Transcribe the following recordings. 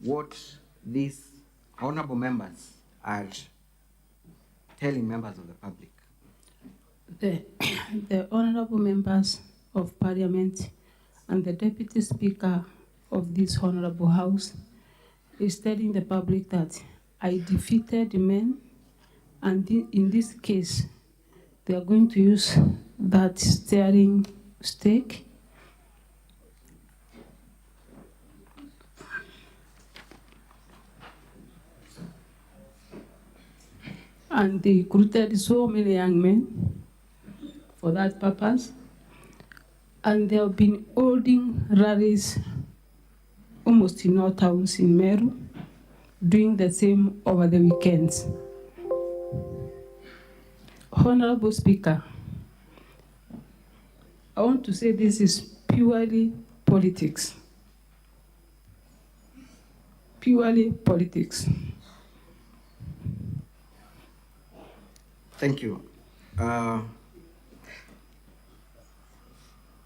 what these honorable members are telling members of the public. The honorable members of Parliament and the Deputy Speaker of this honorable House is telling the public that I defeated men, and in this case, they are going to use that steering stake and they recruited so many young men for that purpose. And they have been holding rallies almost in all towns in Meru, doing the same over the weekends. Honorable Speaker, I want to say this is purely politics. Purely politics. Thank you.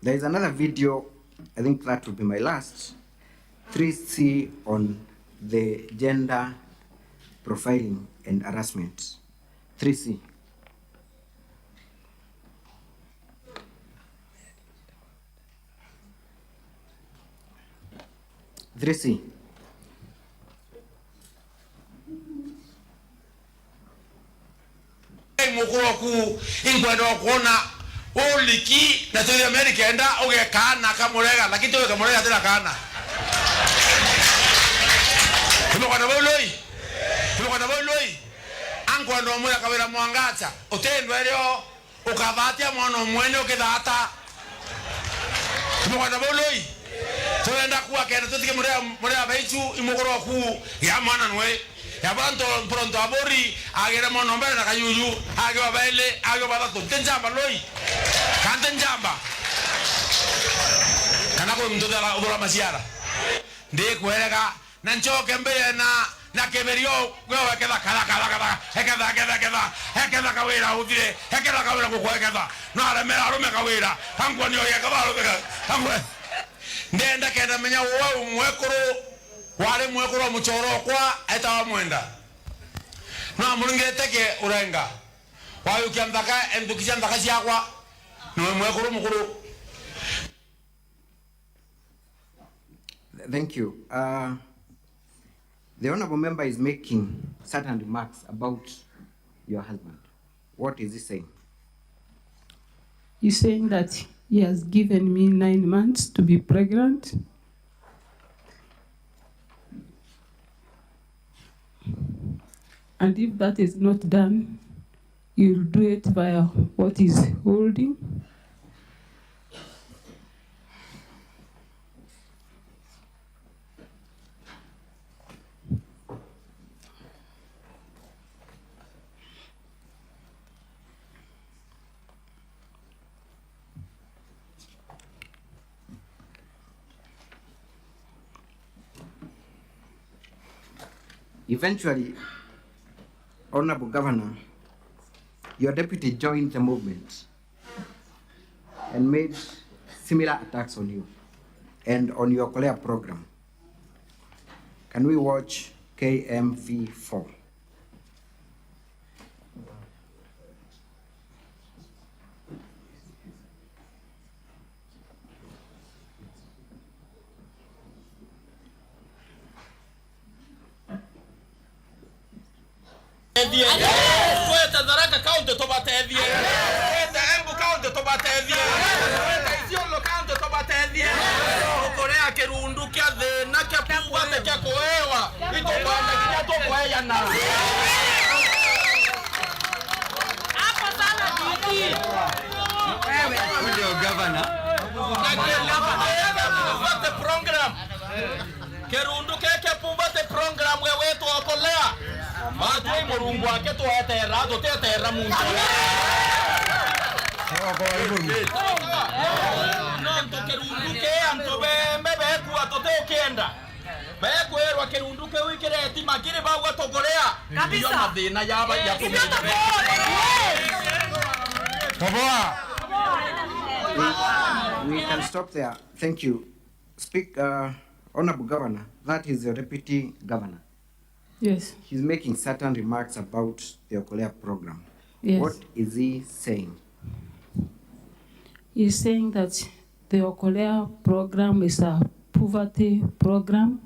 There is another video, I think that will be my last, 3C on the gender profiling and harassment. 3C. Mukuroku ingwendo kuona uliki na tuli America enda ugekana kamurega lakini tuwe kamurega tena kana tumekwana boloi angwendo mwe Kawira Mwangaza utendwa leo ukavatia mwana mwene ukidata tumekwana boloi tuenda kuwa kena tutike murega baichu imukuroku ya mwana nwe yabanto pronto abori agera mono mbele na kayuyu agwa baile agwa badato tenjamba loi kantenjamba kana ko mtoto la obora masiara de kuerega na nchoke mbele na keberio wewe keda kala hekeda Kawira udire hekeda Kawira kukwekeda no ala mera rume Kawira hangu ni oya kabalo hangu ndenda kenda menya wewe mwekuru wale mwekuru muchoro kwa etawa mwenda na mulungete ke urenga wayo kiamdaka endukisha ndaka siakwa no mwekuru mukuru. Thank you. The honorable member is making certain remarks about your husband. What is he saying? He's saying that he has given me 9 months to be pregnant. And if that is not done, you'll do it via what is holding. Eventually, Honorable Governor, your deputy joined the movement and made similar attacks on you and on your Kawira program. Can we watch KMV4? Kweta Tharaka County tobatethie kweta Embu County tobatethie kweta Isiolo County tobatethie ukorea kirundu kia thina kia puwate kia kuewa itobanda kia tokoeya na hapa sana didi wewe ndio governor na program kirundu kia puwate program wewe tu okolea Matwe murungu wake tueterra tuteterra muntu. Nanto kerunduke anto be kuwa toteokenda. Be kwerwa kerunduke wikireti makire bagwa tokorea. Kabisa. Yo mathina yaba ya kumenya. We can stop there. Thank you. Honorable Governor, that is your deputy governor. Yes. He's making certain remarks about the Okolea program. Yes. What is he saying? He's saying that the Okolea program is a poverty program.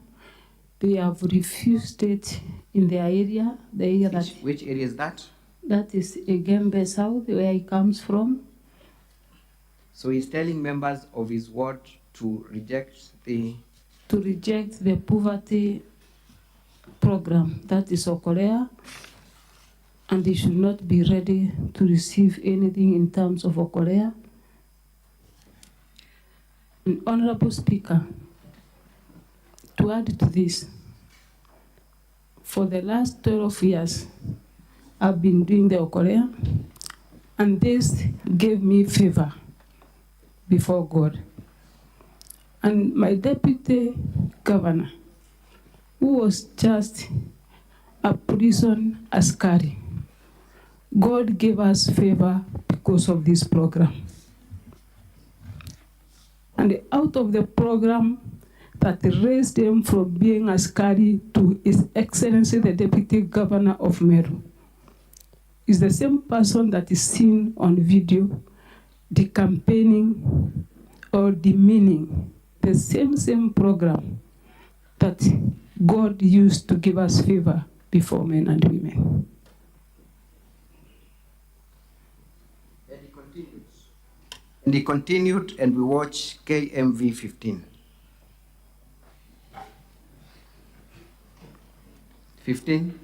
They have refused it in their area, the area that... Which area is that? That is Gembe South, where he comes from. So he's telling members of his ward to reject the... To reject the poverty program, that is Okolea, and they should not be ready to receive anything in terms of Okolea. And Honorable Speaker, to add to this, for the last 12 years, I've been doing the Okolea, and this gave me favor before God. And my deputy governor, who was just a prison askari, God gave us favor because of this program. And out of the program that raised him from being askari to His Excellency the Deputy Governor of Meru, is the same person that is seen on video, the campaigning or demeaning the same program that God used to give us favor before men and women. And he continued, and we watch KMV 15. 15.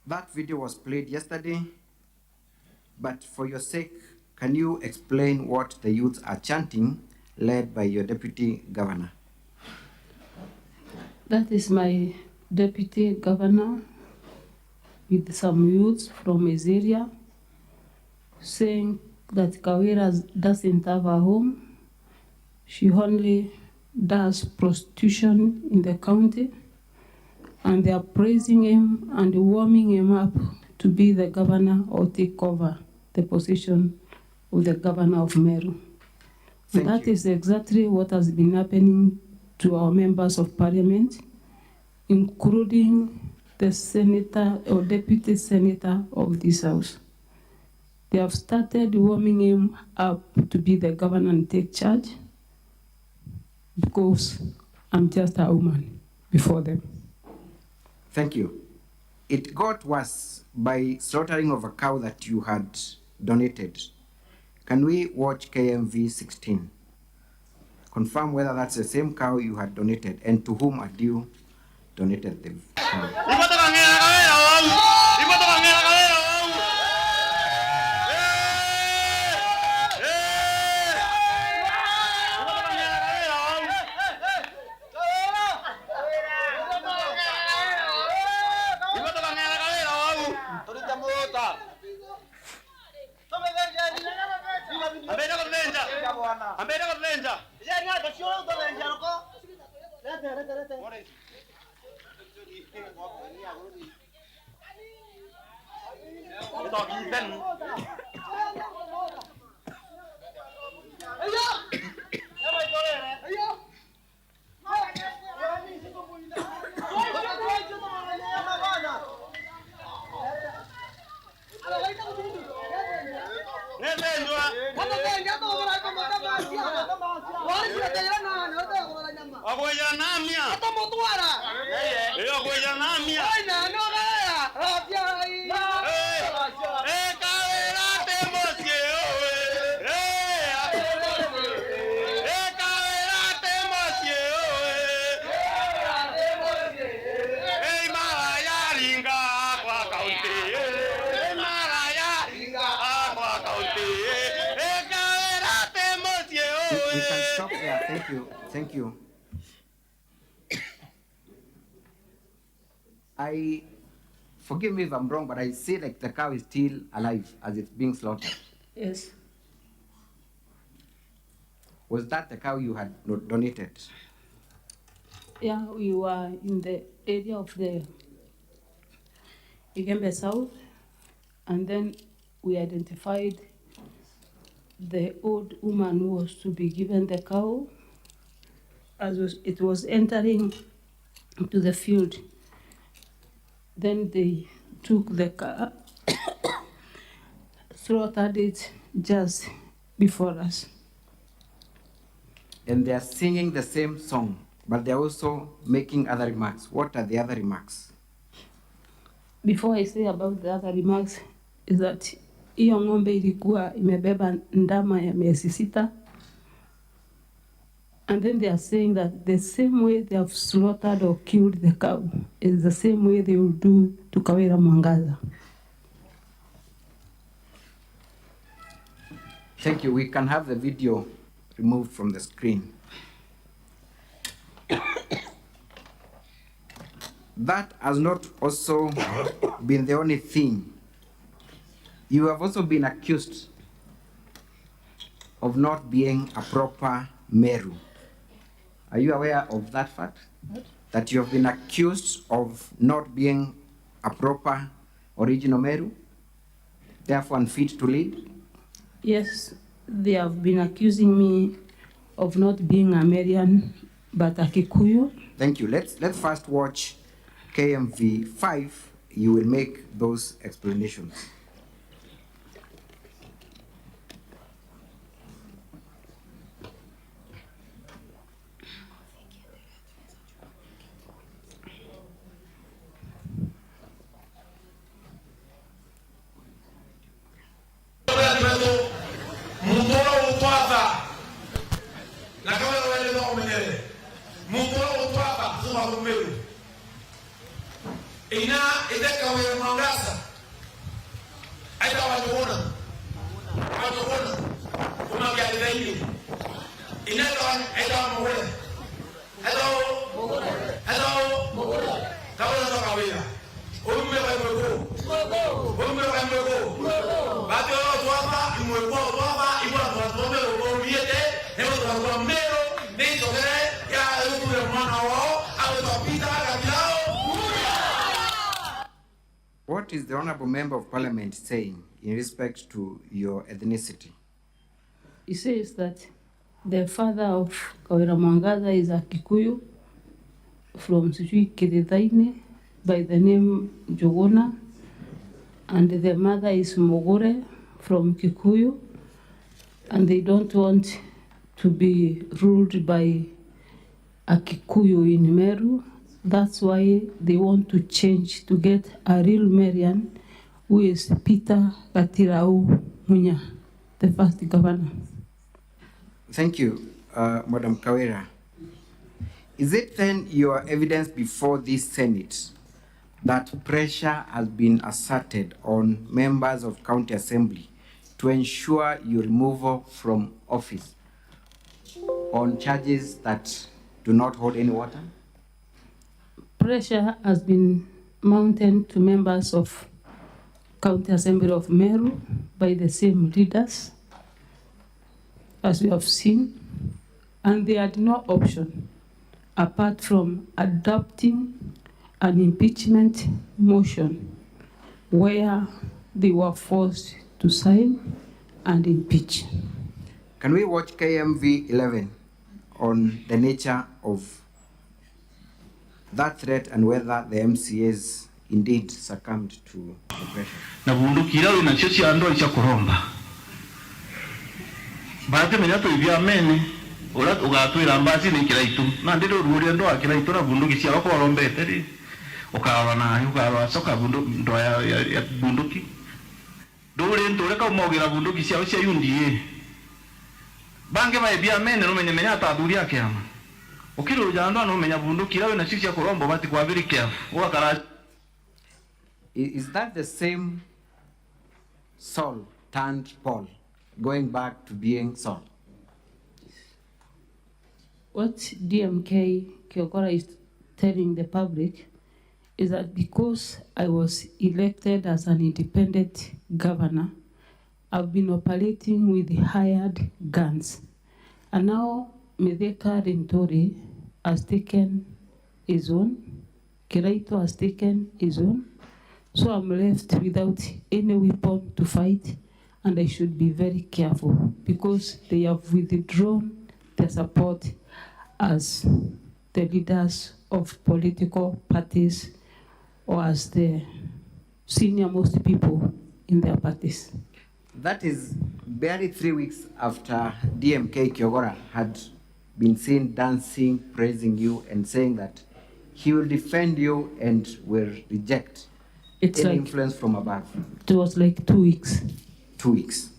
That video was played yesterday, but for your sake, can you explain what the youths are chanting, led by your deputy governor? That is my deputy governor with some youths from his area saying that Kawira doesn't have a home. She only does prostitution in the county. And they are praising him and warming him up to be the governor or take over the position of the governor of Meru. And that is exactly what has been happening to our members of parliament, including the senator or deputy senator of this house. They have started warming him up to be the governor and take charge because I'm just a woman before them. Thank you. It got worse by slaughtering of a cow that you had donated. Can we watch KMV 16? Confirm whether that's the same cow you had donated and to whom had you donated the cow. We can stop there. Thank you. Thank you. Forgive me if I'm wrong, but I see like the cow is still alive as it's being slaughtered. Yes. Was that the cow you had donated? Yeah, we were in the area of the Igembe South, and then we identified the old woman who was to be given the cow as it was entering into the field. Then they took the cow, slaughtered it just before us. And they are singing the same song, but they're also making other remarks. What are the other remarks? Before I say about the other remarks, is that hiyo ng'ombe ilikuwa imebeba ndama ya miezi 6. And then they are saying that the same way they have slaughtered or killed the cow is the same way they will do to Kawira Mwangaza. Thank you. We can have the video removed from the screen. That has not also been the only thing. You have also been accused of not being a proper Meru. Are you aware of that fact? What? That you have been accused of not being a proper original Meru, therefore unfit to lead? Yes, they have been accusing me of not being a Merian, but a Kikuyu. Thank you. Let's first watch KMV 5. You will make those explanations. Ina ide Kawira Mwangaza aita wajibona kuma ya dai ina aita mwele hello Kawira umme ba mwego bato twaba imwego twaba ibwa twaba o miete hebo twaba mero ni tokere ya umme mwana wao au topita kabilao. What is the Honorable Member of Parliament saying in respect to your ethnicity? He says that the father of Kawira Mwangaza is a Kikuyu from Kiritaine by the name Jogona, and the mother is Mogore from Kikuyu, and they don't want to be ruled by a Kikuyu in Meru. That's why they want to change to get a real Marian, who is Peter Katirau Munya, the first governor. Thank you, Madam Kawira. Is it then your evidence before this Senate that pressure has been asserted on members of County Assembly to ensure your removal from office on charges that do not hold any water? Pressure has been mounted to members of County Assembly of Meru by the same leaders, as we have seen, and they had no option apart from adopting an impeachment motion where they were forced to sign and impeach. Can we watch KMV 11 on the nature of that threat and whether the MCAs indeed succumbed to the pressure? Na bunduki yao inachochea ndo cha kuromba. Baada menya to ibia mene ora ugatwira mbasi ni kiraitu. Na ndiro ruri ndo akiraitu na bunduki cia ko rombete ri. ukawa na ukawa soka ndo ya bunduki dole ntore ka mogira bunduki cia yundi bange ba bia mene no menya ataburi yake ama ukiro jando no menya bunduki lawe na sisi ya kurombo bati kwa very careful wakara. Is that the same Saul turned Paul, going back to being Saul? What DMK Kawira is telling the public is that because I was elected as an independent governor, I've been operating with hired guns. And now Medeka Rentori has taken his own, Kiraito has taken his own, so I'm left without any weapon to fight, and I should be very careful because they have withdrawn their support as the leaders of political parties or as the senior most people in their parties. That is barely 3 weeks after DMK Kawira had been seen dancing, praising you, and saying that he will defend you and will reject any influence from above. It was like 2 weeks. 2 weeks.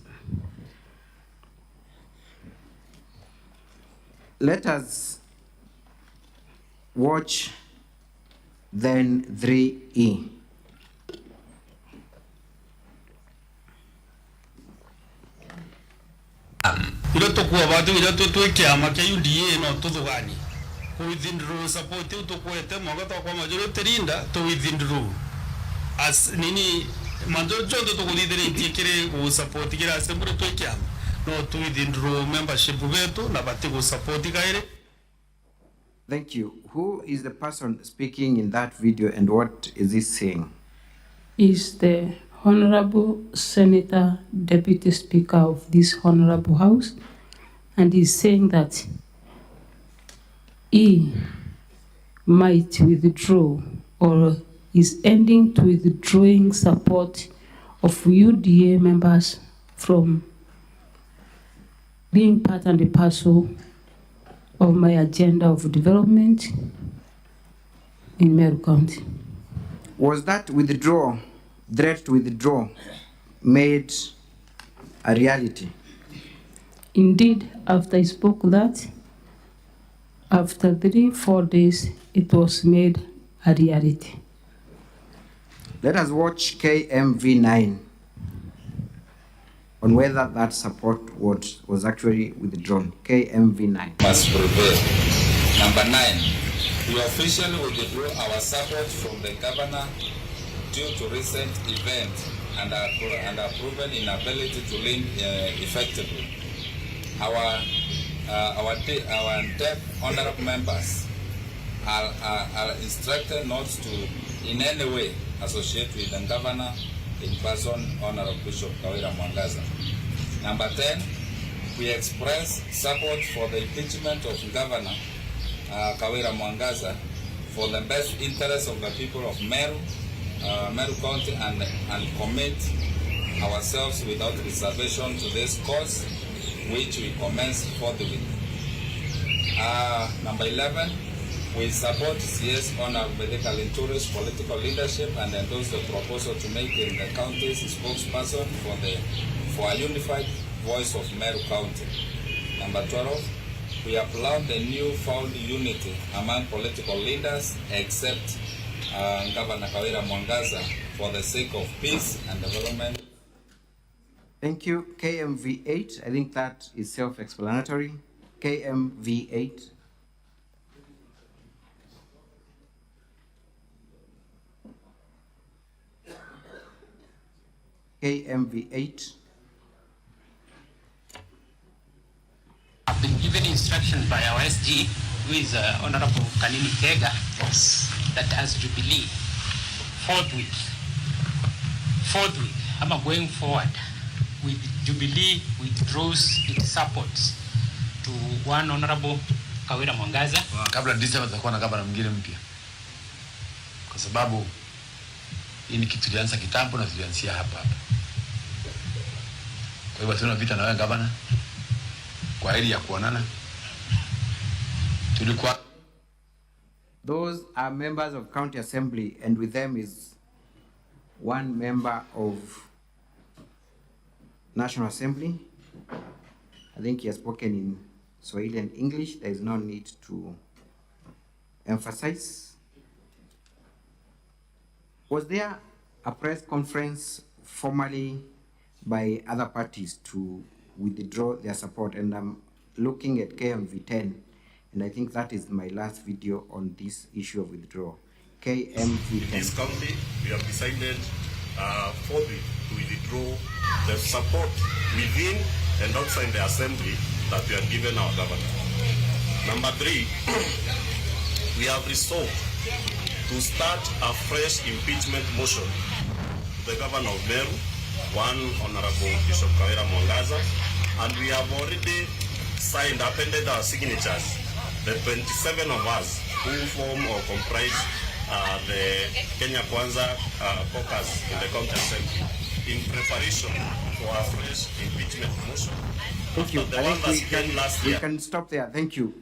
Let us watch then 3E. Ilo tokuwa watu ilo tutuwe ama kia UDA no tudugani. Withdraw support utukwete mwagata kwa majoro terinda to withdraw. As nini majoro chondo tukudidere ntikire ku support kira assembly to kiama. No to withdraw membership vetu na bati ku support kaire. Thank you. Who is the person speaking in that video and what is he saying? Is the Honorable Senator, Deputy Speaker of this Honorable House, and he's saying that he might withdraw or is ending to withdrawing support of UDA members from being part and parcel of my agenda of development in Meru County. Was that withdrawal, threat to withdraw, made a reality? Indeed, after I spoke that, after 3-4 days, it was made a reality. Let us watch KMV9 on whether that support was actually withdrawn. KMV9. Must prevail. Number 9, we officially withdrew our support from the governor due to recent events and our proven inability to lead effectively. Our deaf honorable members are instructed not to in any way associate with the governor in person, Honorable Bishop Kawira Mwangaza. Number 10, we express support for the impeachment of Governor Kawira Mwangaza for the best interest of the people of Meru County and commit ourselves without reservation to this cause, which we commence forthwith. Number 11, we support CS Honorable Medical Tourist political leadership and endorse the proposal to make him the county's spokesperson for a unified voice of Meru County. Number 12, we applaud the newfound unity among political leaders except Governor Kawira Mwangaza for the sake of peace and development. Thank you. KMV8, I think that is self-explanatory. KMV8. KMV8. I've been given instructions by our SG, who is Honorable Kanini Kega, that as Jubilee, forthwith, I'm going forward with Jubilee withdraws its support to one Honorable Kawira Mwangaza. Kabla December tutakuwa na gavana mwingine mpya. Kwa sababu hii ni kitu tulianza kitambo na tulianzia hapa. Kwa hivyo tuna vita na wewe gavana. Kwa hili ya kuonana. Tulikuwa Those are members of County Assembly, and with them is one member of National Assembly. I think he has spoken in Swahili and English. There is no need to emphasize. Was there a press conference formally by other parties to withdraw their support? And I'm looking at KMV10, and I think that is my last video on this issue of withdrawal. KMV10. This county, we have decided fully to withdraw the support within and outside the assembly that we have given our governor. Number 3, we have resolved to start a fresh impeachment motion to the governor of Meru, one Honorable Bishop Kawira Mwangaza, and we have already signed, appended our signatures, the 27 of us who form or comprise the Kenya Kwanza caucus in the county assembly in preparation for a fresh impeachment motion. Thank you. The I one think that we can stop there. Thank you.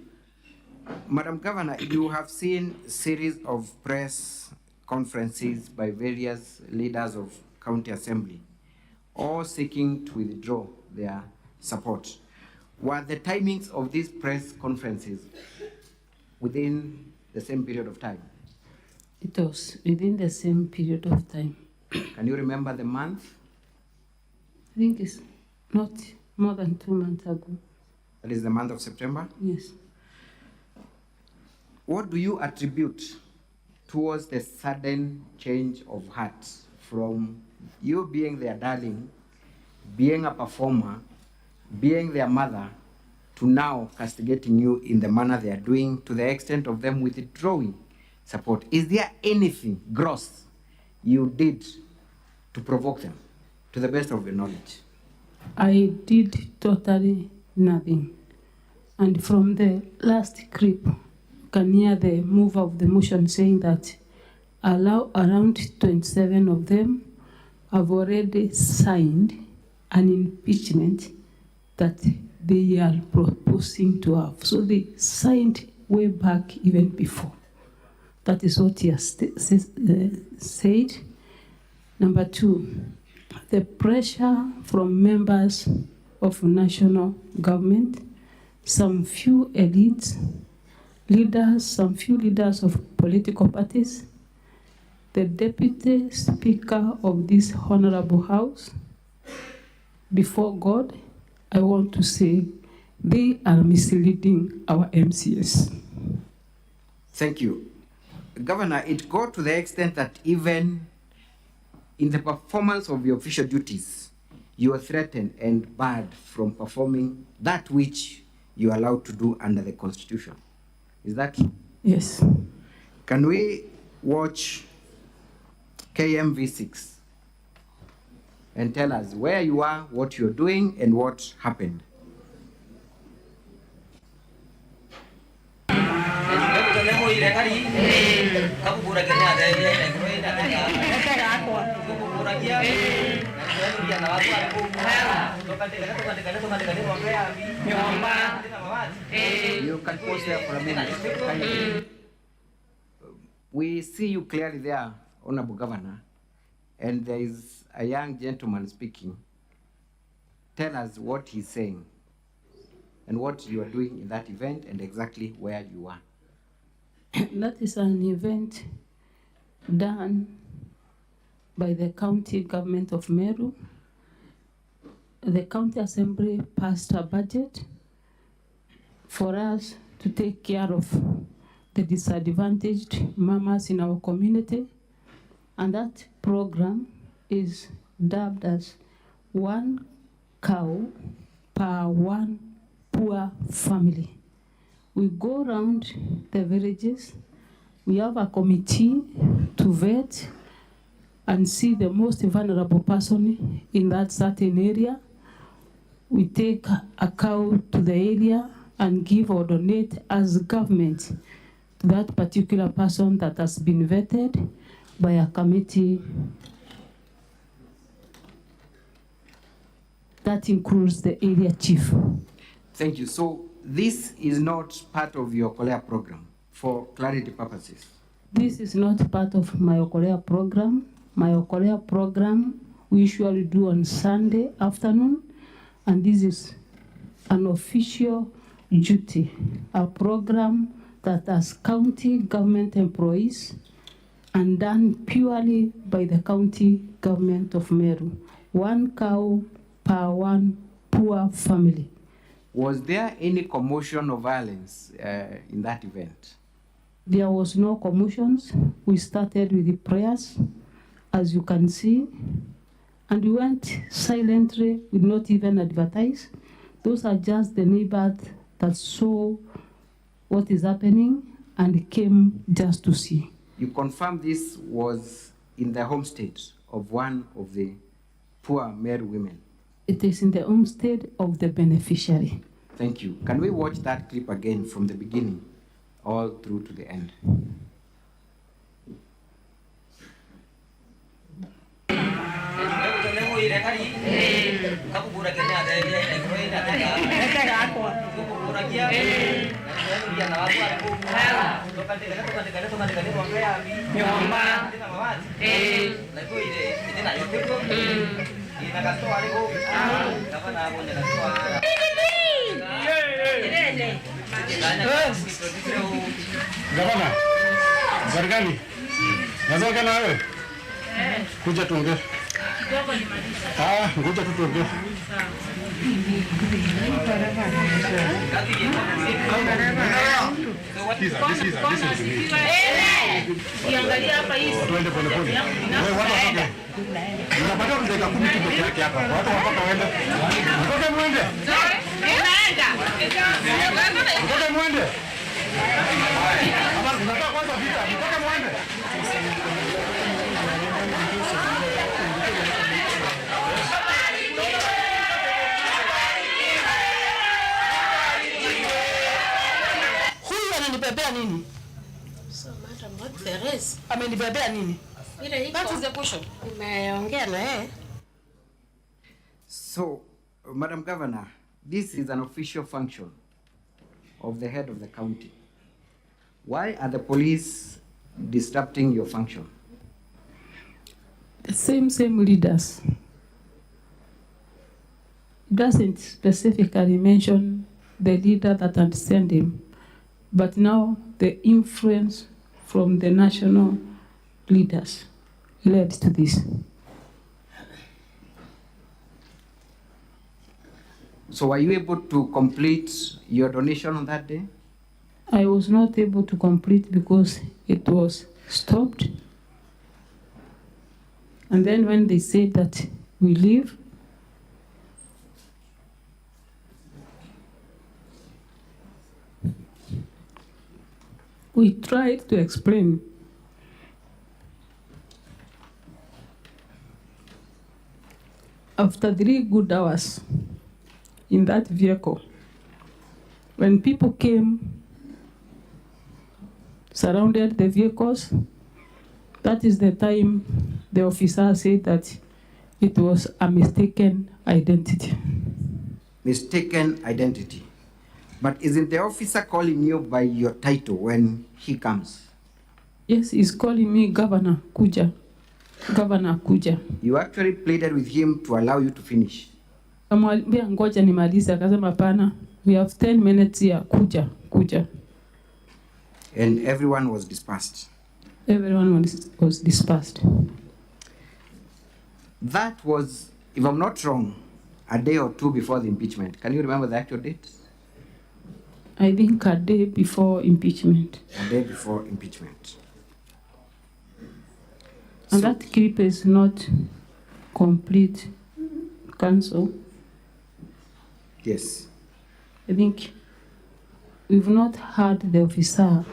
Madam Governor, you have seen a series of press conferences by various leaders of county assembly, all seeking to withdraw their support. Were the timings of these press conferences within the same period of time? It was within the same period of time. Can you remember the month? I think it's not more than 2 months ago. That is the month of September? Yes. What do you attribute towards the sudden change of heart from you being their darling, being a performer, being their mother, to now castigating you in the manner they are doing, to the extent of them withdrawing support? Is there anything gross you did to provoke them, to the best of your knowledge? I did totally nothing. And from the last clip, you can hear the mover of the motion saying that around 27 of them have already signed an impeachment that they are proposing to have. So they signed way back even before. That is what he has said. Number 2, the pressure from members of national government, some few elites, leaders, some few leaders of political parties, the Deputy Speaker of this Honorable House, before God, I want to say they are misleading our MCS. Thank you. Governor, it got to the extent that even in the performance of your official duties, you are threatened and barred from performing that which you are allowed to do under the Constitution. Is that true? Yes. Can we watch KMV6 and tell us where you are, what you're doing, and what happened? You can pause there for a minute. We see you clearly there, Honorable Governor, and there is a young gentleman speaking. Tell us what he's saying and what you are doing in that event and exactly where you are. That is an event done by the county government of Meru. The county assembly passed a budget for us to take care of the disadvantaged mamas in our community. And that program is dubbed as 1 cow per 1 poor family. We go around the villages, we have a committee to vet and see the most vulnerable person in that certain area. We take a cow to the area and give or donate as government to that particular person that has been vetted by a committee that includes the area chief. Thank you. So this is not part of your Kolea program for clarity purposes. This is not part of my Okolea program. My Okolea program we usually do on Sunday afternoon, and this is an official duty, a program that has county government employees and done purely by the county government of Meru. 1 cow per 1 poor family. Was there any commotion or violence in that event? There was no commotions. We started with the prayers, as you can see, and we went silently, we did not even advertise. Those are just the neighbors that saw what is happening and came just to see. You confirm this was in the homestead of one of the poor Meru women? It is in the homestead of the beneficiary. Thank you. Can we watch that clip again from the beginning all through to the end? Gavana, Zargani, nazaka na wewe? Kuja tuongee. Ngoja tu tuongee. Kiangalia hapa hizi. Tuende pole pole. Wewe watu watoke. Unapata dakika 10 tu peke yake hapa. Watu watoka waende. Mtoke muende. Naenda. Mtoke muende. Hapa tunataka kwanza vita. Mtoke muende. Amenibebea nini? So madam, what there is? Amenibebea nini? Ile iko. That is the question. Nimeongea na yeye. So, Madam Governor, this is an official function of the head of the county. Why are the police disrupting your function? The same leaders. It doesn't specifically mention the leader that understands him, but now the influence from the national leaders led to this. So were you able to complete your donation on that day? I was not able to complete because it was stopped. And then when they said that we leave, we tried to explain. After 3 good hours in that vehicle, when people came, surrounded the vehicles, that is the time the officer said that it was a mistaken identity. Mistaken identity. But isn't the officer calling you by your title when he comes? Yes, he's calling me Governor Kuja. Governor Kuja. You actually pleaded with him to allow you to finish. Kamwambia ngoja nimalize, akasema hapana, we have 10 minutes here, Kuja. And everyone was dispersed. Everyone was dispersed. That was, if I'm not wrong, a day or two before the impeachment. Can you remember the actual date? I think a day before impeachment. A day before impeachment. And that clip is not complete, counsel. Yes. I think we've not heard the officer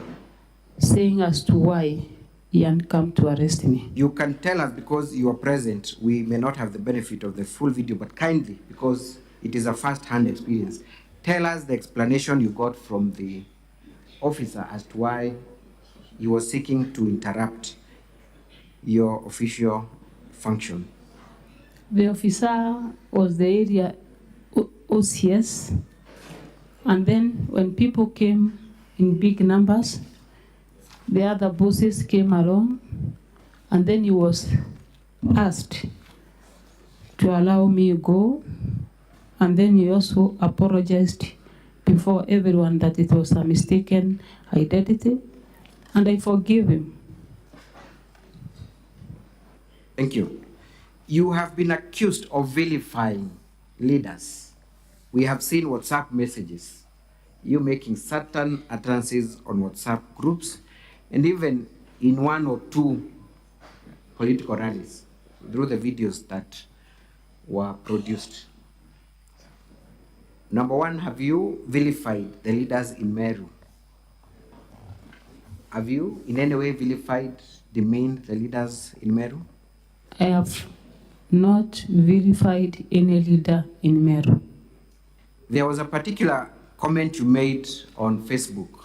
saying as to why he had come to arrest me. You can tell us because you are present. We may not have the benefit of the full video, but kindly, because it is a first-hand experience, tell us the explanation you got from the officer as to why he was seeking to interrupt your official function. The officer was the area OCS, and then when people came in big numbers, The other bosses came along, and then he was asked to allow me go, and then he also apologized before everyone that it was a mistaken identity, and I forgive him. Thank you. You have been accused of vilifying leaders. We have seen WhatsApp messages, you making certain utterances on WhatsApp groups, and even in 1 or 2 political rallies through the videos that were produced. Number one, have you vilified the leaders in Meru? Have you in any way vilified, demeaned the leaders in Meru? I have not vilified any leader in Meru. There was a particular comment you made on Facebook,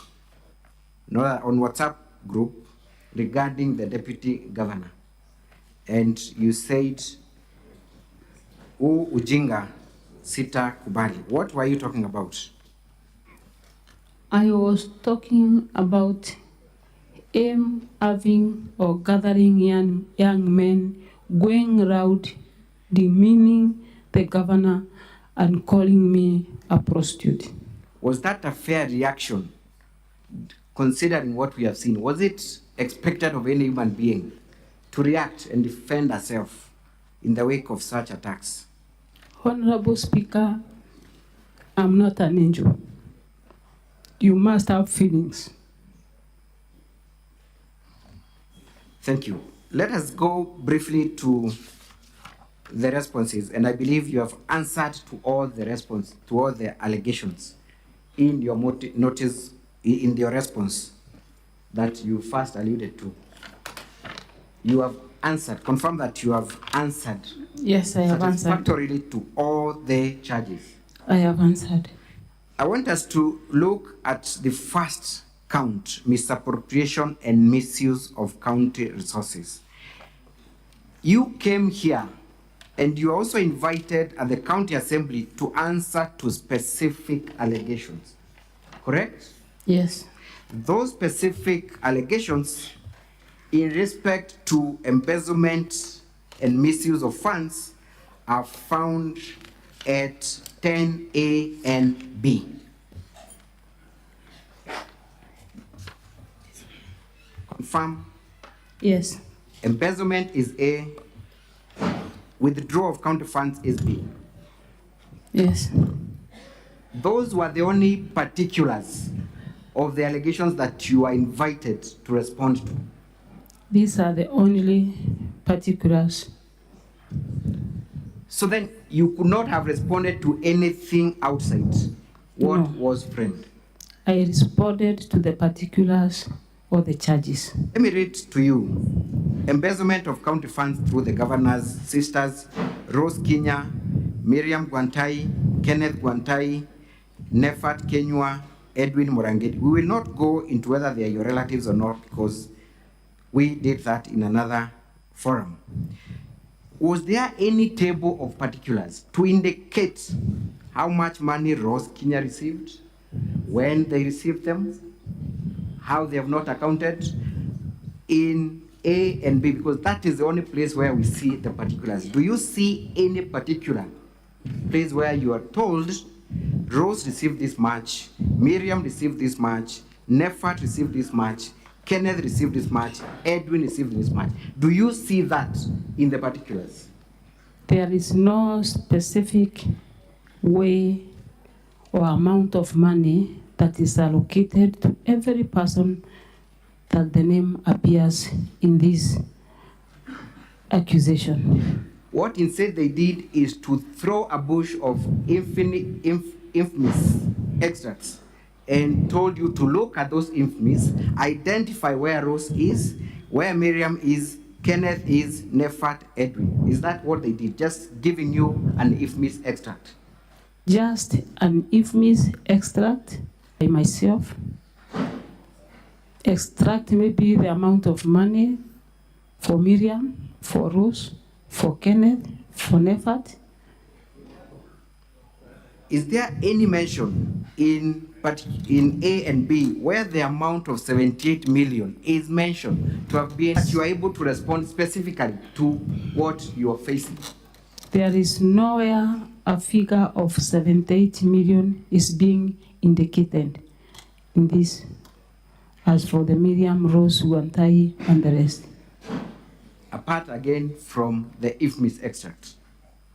on WhatsApp group, regarding the deputy governor. And you said, ujinga sita kubali. What were you talking about? I was talking about him having or gathering young men, going around demeaning the governor and calling me a prostitute. Was that a fair reaction, considering what we have seen? Was it expected of any human being to react and defend herself in the wake of such attacks? Honorable Speaker, I'm not an angel. You must have feelings. Thank you. Let us go briefly to the responses, and I believe you have answered to all the allegations in your notice, in your response that you first alluded to. You have answered, confirm that you have answered. Yes, I have answered. Satisfactorily to all the charges. I have answered. I want us to look at the first count, misappropriation and misuse of county resources. You came here and you also invited at the county assembly to answer to specific allegations, correct? Yes. Those specific allegations in respect to embezzlement and misuse of funds are found at 10A and B. Confirm? Yes. Embezzlement is A, withdrawal of county funds is B. Yes. Those were the only particulars of the allegations that you are invited to respond to. These are the only particulars. So then you could not have responded to anything outside what was framed. I responded to the particulars or the charges. Let me read to you. Embezzlement of county funds through the governor's sisters, Rose Kinya, Miriam Gwantai, Kenneth Gwantai, Nefat Kenywa, Edwin Morangedi. We will not go into whether they are your relatives or not, because we did that in another forum. Was there any table of particulars to indicate how much money Rose Kinya received, when they received them, how they have not accounted in A and B, because that is the only place where we see the particulars. Do you see any particular place where you are told Rose received this much, Miriam received this much, Nefat received this much, Kenneth received this much, Edwin received this much? Do you see that in the particulars? There is no specific way or amount of money that is allocated to every person that the name appears in this accusation. What instead they did is to throw a bush of infamous extracts and told you to look at those infamies, identify where Rose is, where Miriam is, Kenneth is, Nefat, Edwin. Is that what they did? Just giving you an infamous extract? Just an infamous extract by myself. Extract maybe the amount of money for Miriam, for Rose, for Kenneth, for Nefat. is there any mention in A and B where the amount of 78 million is mentioned to have been, that you are able to respond specifically to what you are facing? There is nowhere a figure of 78 million is being indicated in this, as for the Miriam, Rose, Wantai, and the rest. Apart again from the IFMIS extract.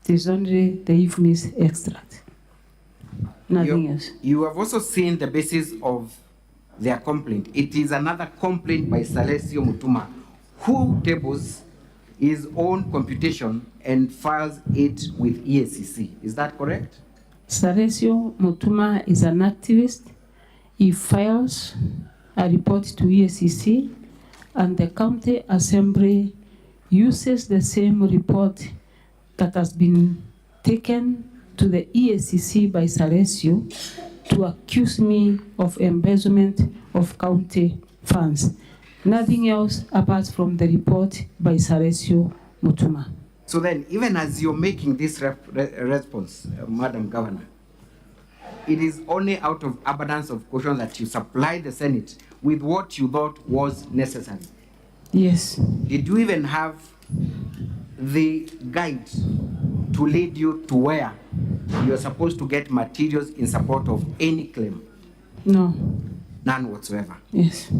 It is only the IFMIS extract. Nothing else. You have also seen the basis of their complaint. It is another complaint by Salesio Mutuma, who tables his own computation and files it with EACC. Is that correct? Salesio Mutuma is an activist. He files a report to EACC, and the county assembly uses the same report that has been taken to the EACC by Salesio to accuse me of embezzlement of county funds. Nothing else apart from the report by Salesio Mutuma. So then, even as you're making this response, Madam Governor, it is only out of abundance of caution that you supply the Senate with what you thought was necessary. Yes. Did you even have the guide to lead you to where you're supposed to get materials in support of any claim? No. None whatsoever? Yes.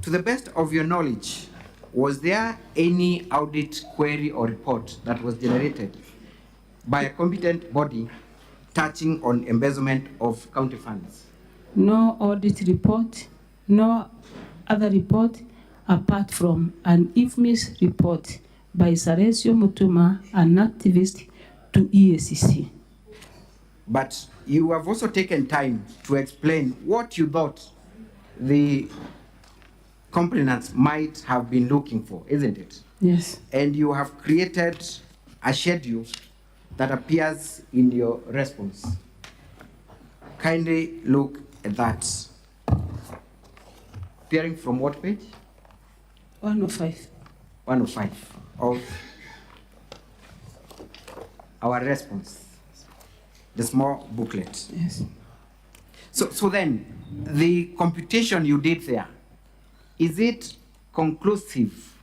To the best of your knowledge, was there any audit query or report that was generated by a competent body touching on embezzlement of county funds? No audit report, no other report apart from an IFMIS report by Salesio Mutuma, an activist, to EACC. But you have also taken time to explain what you thought the complainants might have been looking for, isn't it? Yes. And you have created a schedule that appears in your response. Kindly look at that. Appearing from what page? 105. 105 of our response, the small booklet. Yes. So then, the computation you did there, is it conclusive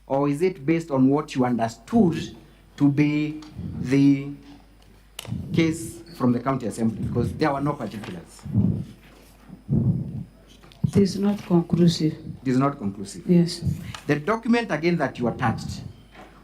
or is it based on what you understood to be the case from the county assembly? Because there were no particulars. It is not conclusive. It is not conclusive. Yes. The document again that you attached,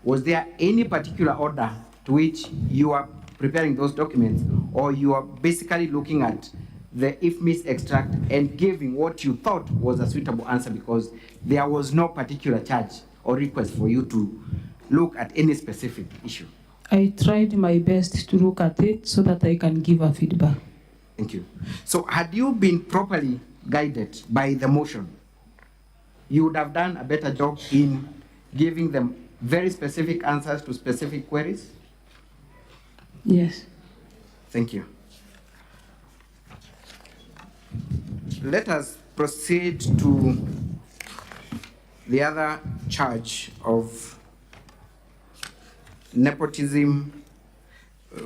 was there any particular order to which you are preparing those documents, or you are basically looking at the IFMIS extract and giving what you thought was a suitable answer because there was no particular charge or request for you to look at any specific issue? I tried my best to look at it so that I can give a feedback. Thank you. So had you been properly guided by the motion, you would have done a better job in giving them very specific answers to specific queries? Yes. Thank you. Let us proceed to the other charge of nepotism.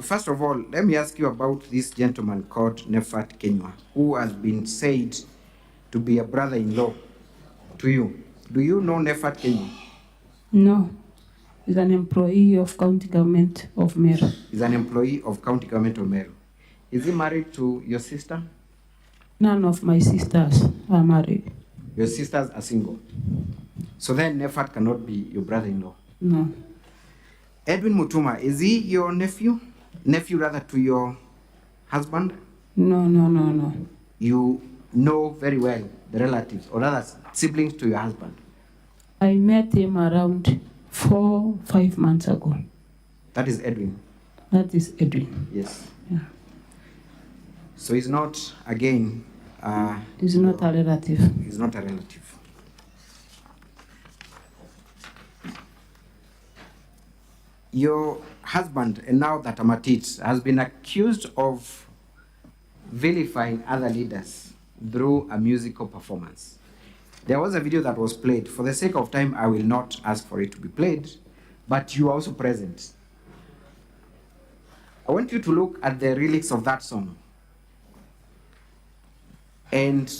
First of all, let me ask you about this gentleman called Nefat Kenywa, who has been said to be a brother-in-law to you. Do you know Nefat Kenywa? No. He's an employee of county government of Meru. He's an employee of county government of Meru. Is he married to your sister? None of my sisters are married. Your sisters are single. So then Nefat cannot be your brother-in-law? No. Edwin Mutuma, is he your nephew? Nephew rather to your husband? No. You know very well the relatives, or rather siblings to your husband? I met him around 4-5 months ago. That is Edwin? That is Edwin. Yes. Yeah. So he's not, again... he's not a relative. He's not a relative. Your husband, and now that I'm at it, has been accused of vilifying other leaders through a musical performance. There was a video that was played. For the sake of time, I will not ask for it to be played, but you are also present. I want you to look at the lyrics of that song. And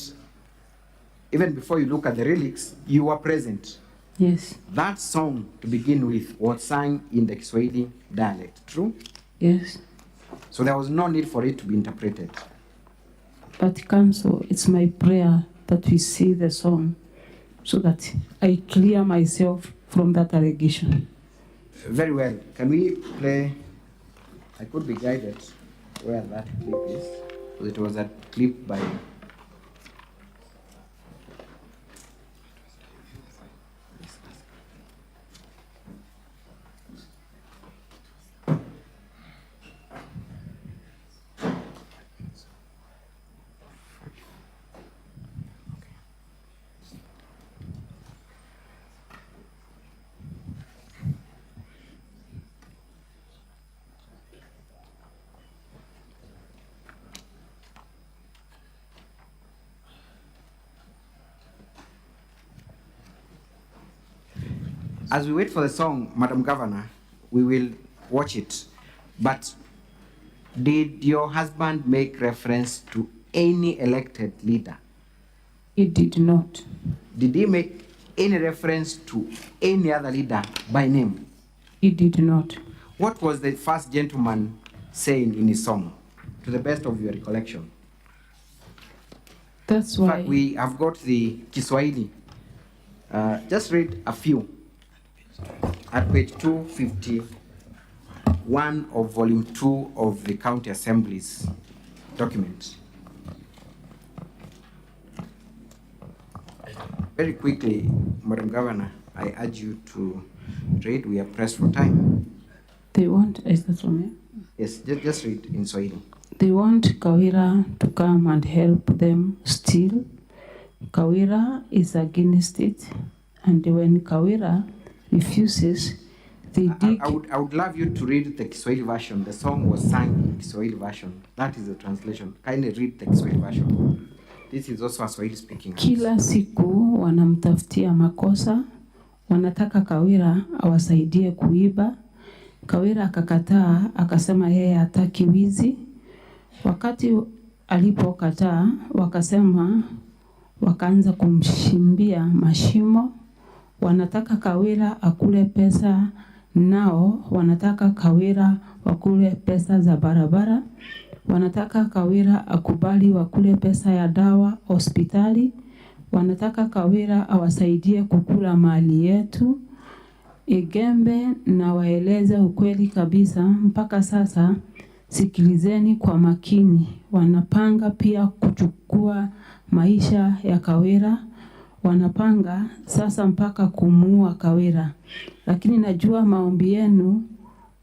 even before you look at the lyrics, you were present. Yes. That song, to begin with, was sung in the Kiswahili dialect, true? Yes. So there was no need for it to be interpreted. But Council, it's my prayer that we see the song so that I clear myself from that allegation. Very well. Can we play? I could be guided where that clip is. It was a clip by As we wait for the song, Madam Governor, we will watch it. But did your husband make reference to any elected leader? He did not. Did he make any reference to any other leader by name? He did not. What was the first gentleman saying in his song, to the best of your recollection? That's In why fact, we have got the Kiswahili. Just read a few. At page 251 of volume 2 of the County Assembly's document. Very quickly, Madam Governor, I urge you to read. We are pressed for time. they want, is that from me? Yes, just read in Swahili. They want Kawira to come and help them steal. Kawira is against it. And when Kawira refuses, they dig. I would love you to read the Kiswahili version. The song was sung in Kiswahili version. That is the translation. Kindly read the Kiswahili version. This is also a Swahili speaking. Kila siku wanamtafutia makosa, wanataka Kawira awasaidie kuiba. Kawira akakataa, akasema yeye hataki wizi. Wakati alipokataa, wakasema wakaanza kumshimbia mashimo. Wanataka Kawira akule pesa, nao wanataka Kawira wakule pesa za barabara. Wanataka Kawira akubali wakule pesa ya dawa hospitali. Wanataka Kawira awasaidie kukula mali yetu. Igembe na waeleze ukweli kabisa, mpaka sasa sikilizeni kwa makini. Wanapanga pia kuchukua maisha ya Kawira. Wanapanga sasa mpaka kumuua Kawira. Lakini najua maombi yenu,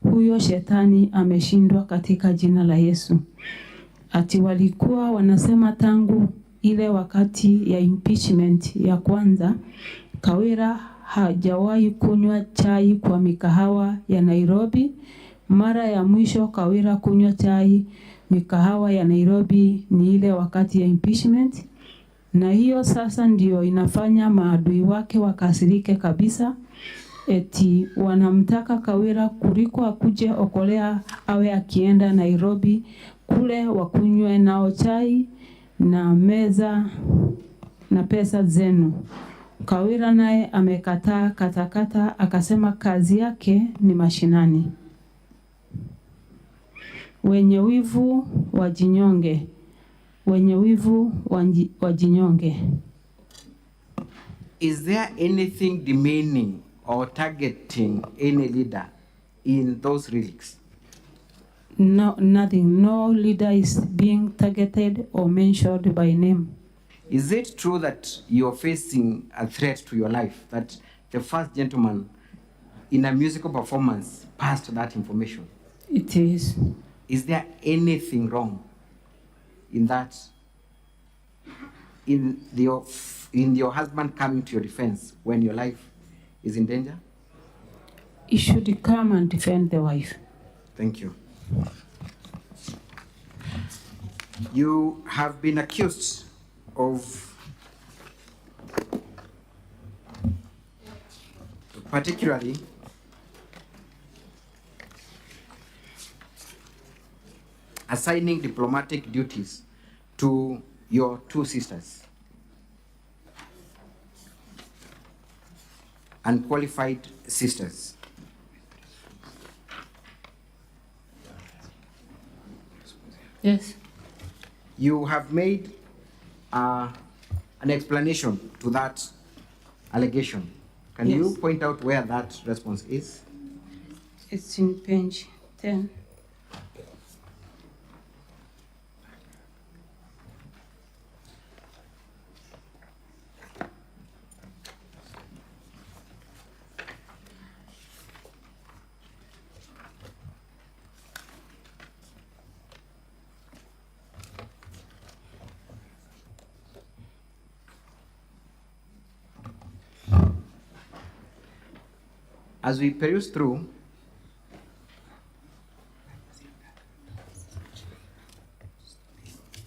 huyo shetani ameshindwa katika jina la Yesu. Ati walikuwa wanasema tangu ile wakati ya impeachment ya kwanza, Kawira hajawahi kunywa chai kwa mikahawa ya Nairobi. Mara ya mwisho Kawira kunywa chai mikahawa ya Nairobi ni ile wakati ya impeachment. Na hiyo sasa ndio inafanya maadui wake wakasirike kabisa. Eti wanamtaka Kawira kuliko akuje okolea awe akienda Nairobi kule wakunywe nao chai na meza na pesa zenu. Kawira naye amekataa katakata, akasema kazi yake ni mashinani. Wenye wivu wajinyonge. Wenye wivu wajinyonge. Is there anything demeaning or targeting any leader in those lyrics? No, nothing. No leader is being targeted or mentioned by name. Is it true that you're facing a threat to your life, that the first gentleman in a musical performance passed that information? It is. Is there anything wrong in that? In your husband coming to your defense when your life is in danger? He should come and defend the wife. Thank you. You have been accused of particularly assigning diplomatic duties to your two sisters, unqualified sisters. Yes. You have made an explanation to that allegation. Can Yes. you point out where that response is? It's in page 10. As we peruse through,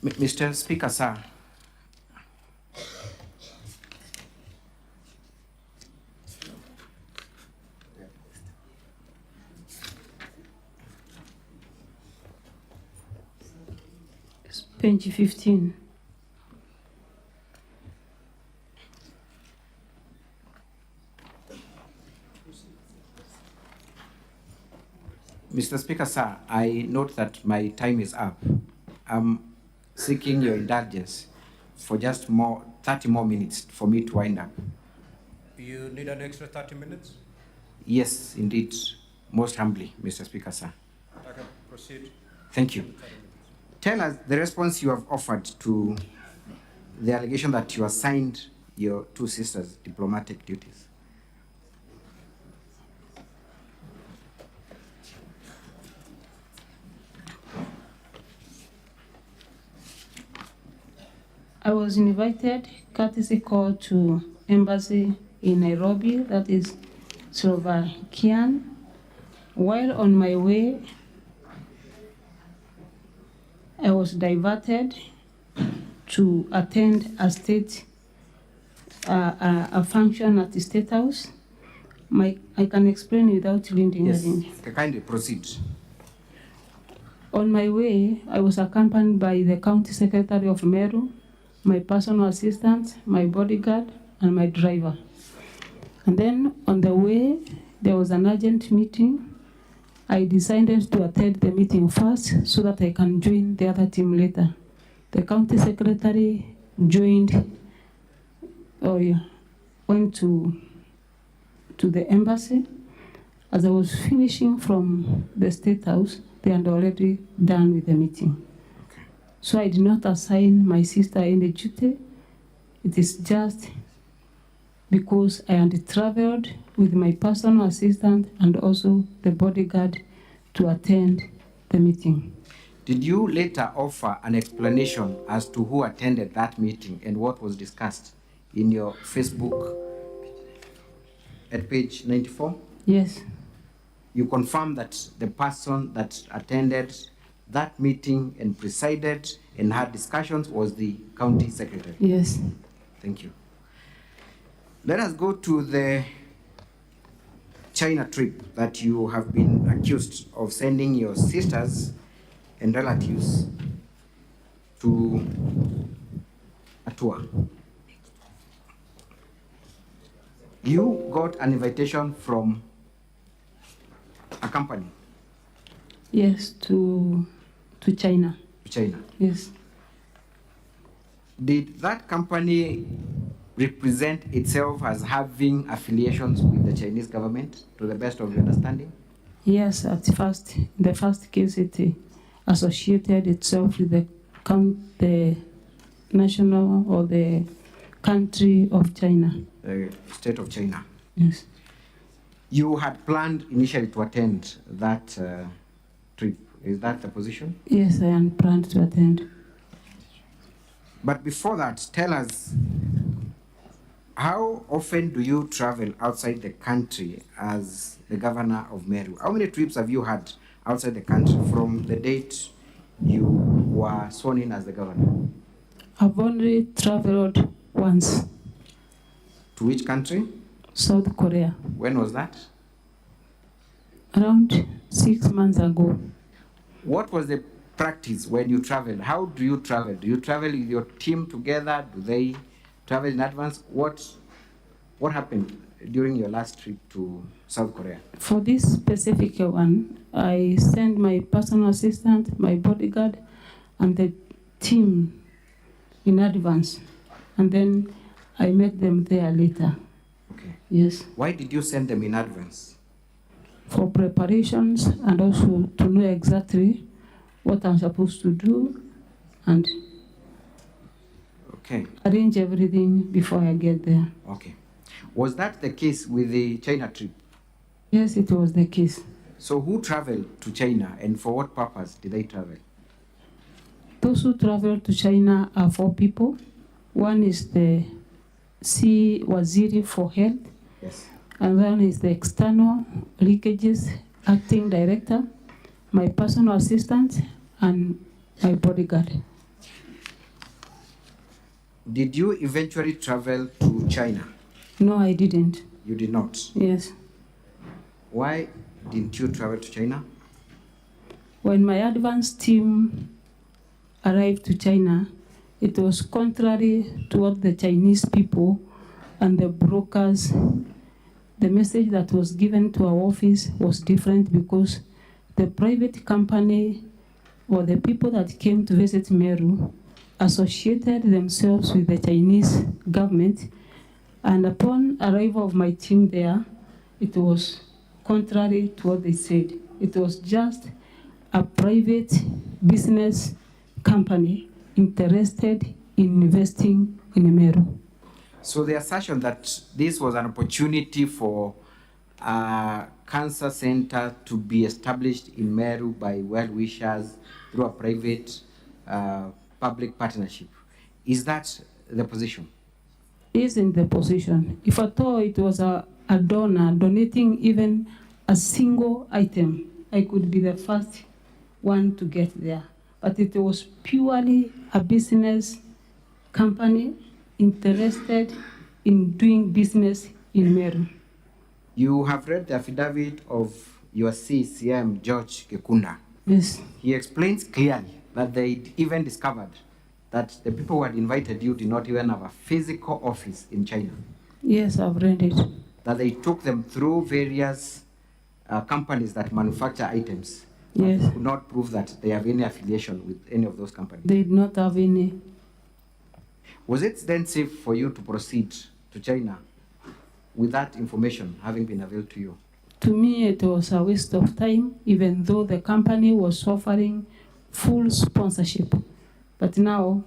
Mr. Speaker, sir, It's page 15. Mr. Speaker, sir, I note that my time is up. I'm seeking your indulgence for just 30 more minutes for me to wind up. You need an extra 30 minutes? Yes, indeed, most humbly, Mr. Speaker, sir. I can proceed. Thank you. Tell us the response you have offered to the allegation that you assigned your two sisters diplomatic duties. I was invited courtesy call to embassy in Nairobi, that is Slovakian. While on my way, I was diverted to attend a function at the State House. I can explain without lending. Yes, kindly proceed. On my way, I was accompanied by the County Secretary of Meru, my personal assistant, my bodyguard, and my driver. And then on the way, there was an urgent meeting. I decided to attend the meeting first so that I can join the other team later. The county secretary went to the embassy. As I was finishing from the State House, they had already done with the meeting. So I did not assign my sister any duty. It is just because I had traveled with my personal assistant and also the bodyguard to attend the meeting. Did you later offer an explanation as to who attended that meeting and what was discussed in your Facebook at page 94? Yes. You confirm that the person that attended that meeting and presided and had discussions was the county secretary? Yes. Thank you. Let us go to the China trip that you have been accused of sending your sisters and relatives to a tour. You got an invitation from a company? Yes, to China. To China? Yes. Did that company represent itself as having affiliations with the Chinese government, to the best of your understanding? Yes, at first, the first case, it associated itself with the national or the country of China. The state of China. Yes. You had planned initially to attend that trip. Is that the position? Yes, I am planned to attend. But before that, tell us, how often do you travel outside the country as the governor of Meru? How many trips have you had outside the country from the date you were sworn in as the governor? I've only traveled once. To which country? South Korea. When was that? Around 6 months ago. What was the practice when you travel? How do you travel? Do you travel with your team together? Do they travel in advance? What happened during your last trip to South Korea? For this specific one, I sent my personal assistant, my bodyguard, and the team in advance. And then I met them there later. Okay. Yes. Why did you send them in advance? For preparations and also to know exactly what I'm supposed to do and Okay. arrange everything before I get there. Okay. Was that the case with the China trip? Yes, it was the case. So who traveled to China and for what purpose did they travel? Those who travel to China are 4 people. One is the C Waziri for Health. Yes. And then is the external leakages acting director, my personal assistant, and my bodyguard. Did you eventually travel to China? No, I didn't. You did not. Yes. Why didn't you travel to China? When my advance team arrived to China, it was contrary to what the Chinese people and the brokers. The message that was given to our office was different because the private company or the people that came to visit Meru associated themselves with the Chinese government. And upon arrival of my team there, it was contrary to what they said. It was just a private business company interested in investing in Meru. So the assertion that this was an opportunity for a cancer center to be established in Meru by well-wishers through a private public partnership, is that the position? Is in the position. If at all it was a donor donating even a single item, I could be the first one to get there. But it was purely a business company interested in doing business in Meru. You have read the affidavit of your CCM, George Gekunda. Yes. He explains clearly that they even discovered that the people who had invited you did not even have a physical office in China. Yes, I've read it. That they took them through various companies that manufacture items. Yes. Could not prove that they have any affiliation with any of those companies. They did not have any. Was it then safe for you to proceed to China with that information having been availed to you? To me, it was a waste of time, even though the company was offering full sponsorship. But now,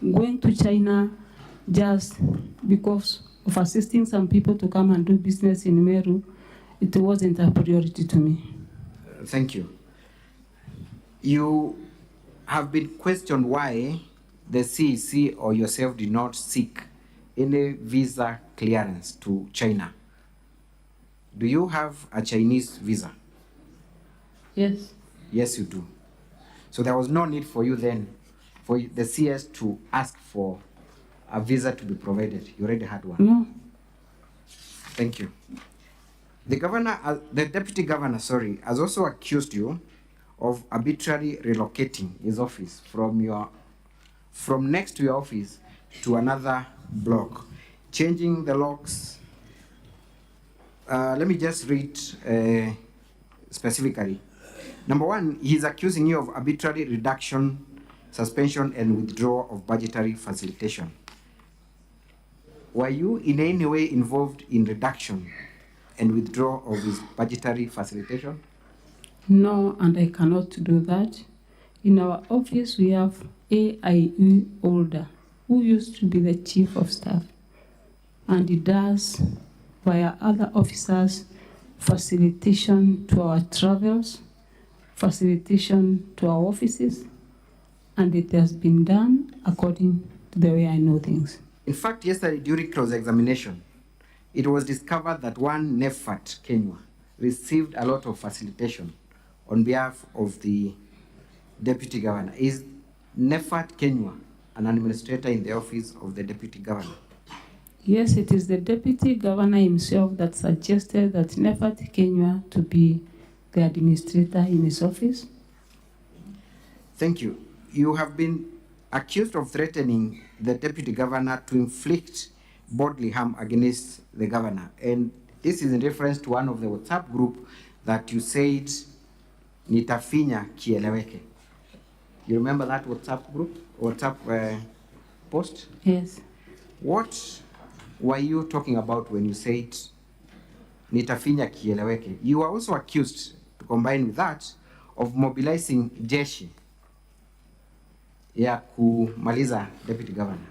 going to China just because of assisting some people to come and do business in Meru, it wasn't a priority to me. Thank you. You have been questioned why the CEC or yourself did not seek any visa clearance to China. Do you have a Chinese visa? Yes. Yes, you do. So there was no need for you then, for the CS to ask for a visa to be provided. You already had one. No. Thank you. The deputy governor, has also accused you of arbitrarily relocating his office from next to your office to another block, changing the locks. Let me just read specifically. Number 1, he's accusing you of arbitrary reduction, suspension, and withdrawal of budgetary facilitation. Were you in any way involved in reduction and withdrawal of his budgetary facilitation? No, and I cannot do that. In our office, we have AIU Older, who used to be the chief of staff, and he does, via other officers, facilitation to our travels, facilitation to our offices, and it has been done according to the way I know things. In fact, yesterday during cross-examination, it was discovered that one Nefat Kenya received a lot of facilitation on behalf of the deputy governor. Is Nefat Kenya an administrator in the office of the deputy governor? Yes, it is the deputy governor himself that suggested that Nefat Kenya to be the administrator in his office. Thank you. You have been accused of threatening the deputy governor to inflict bodily harm against the governor. And this is in reference to one of the WhatsApp group that you said, nitafinya kieleweke. You remember that WhatsApp group, WhatsApp post? Yes. What were you talking about when you said, nitafinya kieleweke? You are also accused, to combine with that, of mobilizing jeshi ya kumaliza deputy governor.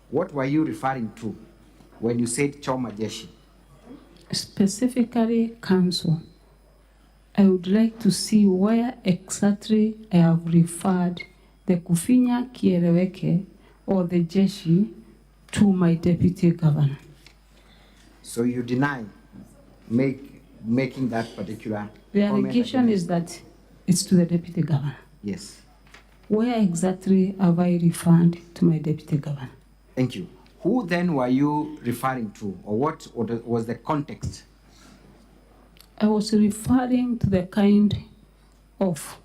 What were you referring to when you said choma jeshi? Specifically, council, I would like to see where exactly I have referred the kufinya kieleweke or the jeshi to my deputy governor. So you deny making that particular The comment allegation against- is that it's to the deputy governor. Yes. Where exactly have I referred to my deputy governor? Thank you. Who then were you referring to, or what was the context? I was referring to the kind of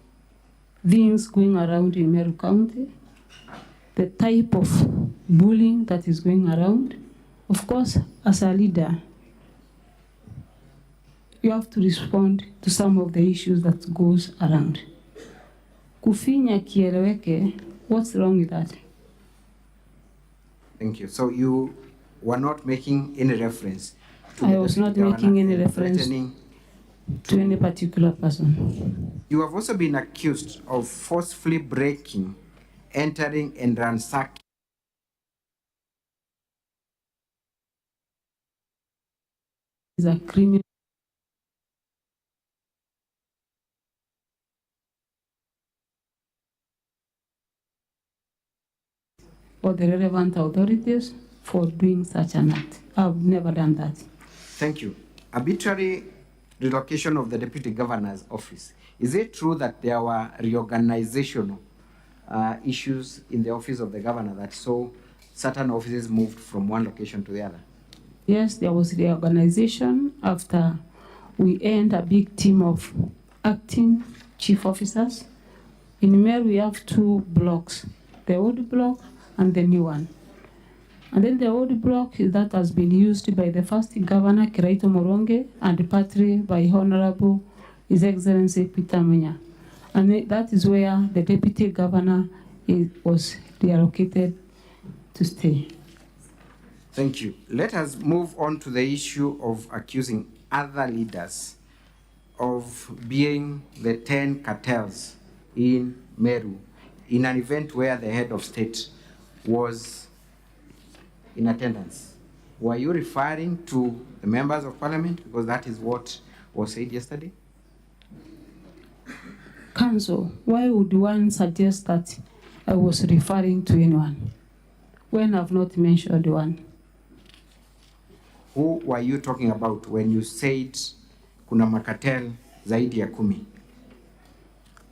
things going around in Meru County, the type of bullying that is going around. Of course, as a leader, you have to respond to some of the issues that goes around. Kufinya kieleweke, what's wrong with that? Thank you. So you were not making any reference to I the was not deputy making governor any reference threatening. to any particular person. You have also been accused of forcefully breaking, entering, and ransacking Is a criminal. Or the relevant authorities for doing such an act. I've never done that. Thank you. Arbitrary relocation of the deputy governor's office. Is it true that there were reorganizational issues in the office of the governor that saw certain offices moved from one location to the other? Yes, there was reorganization after we earned a big team of acting chief officers. In Meru, we have 2 blocks, the old block and the new one. And then the old block that has been used by the first governor, Kiraito Moronge, and partly by Honorable His Excellency Peter Munya. And that is where the deputy governor was reallocated to stay. Thank you. Let us move on to the issue of accusing other leaders of being the 10 cartels in Meru in an event where the head of state was in attendance. Were you referring to the members of parliament? Because that is what was said yesterday. Council, why would one suggest that I was referring to anyone when I've not mentioned one? Who were you talking about when you said kuna makatel zaidi ya 10?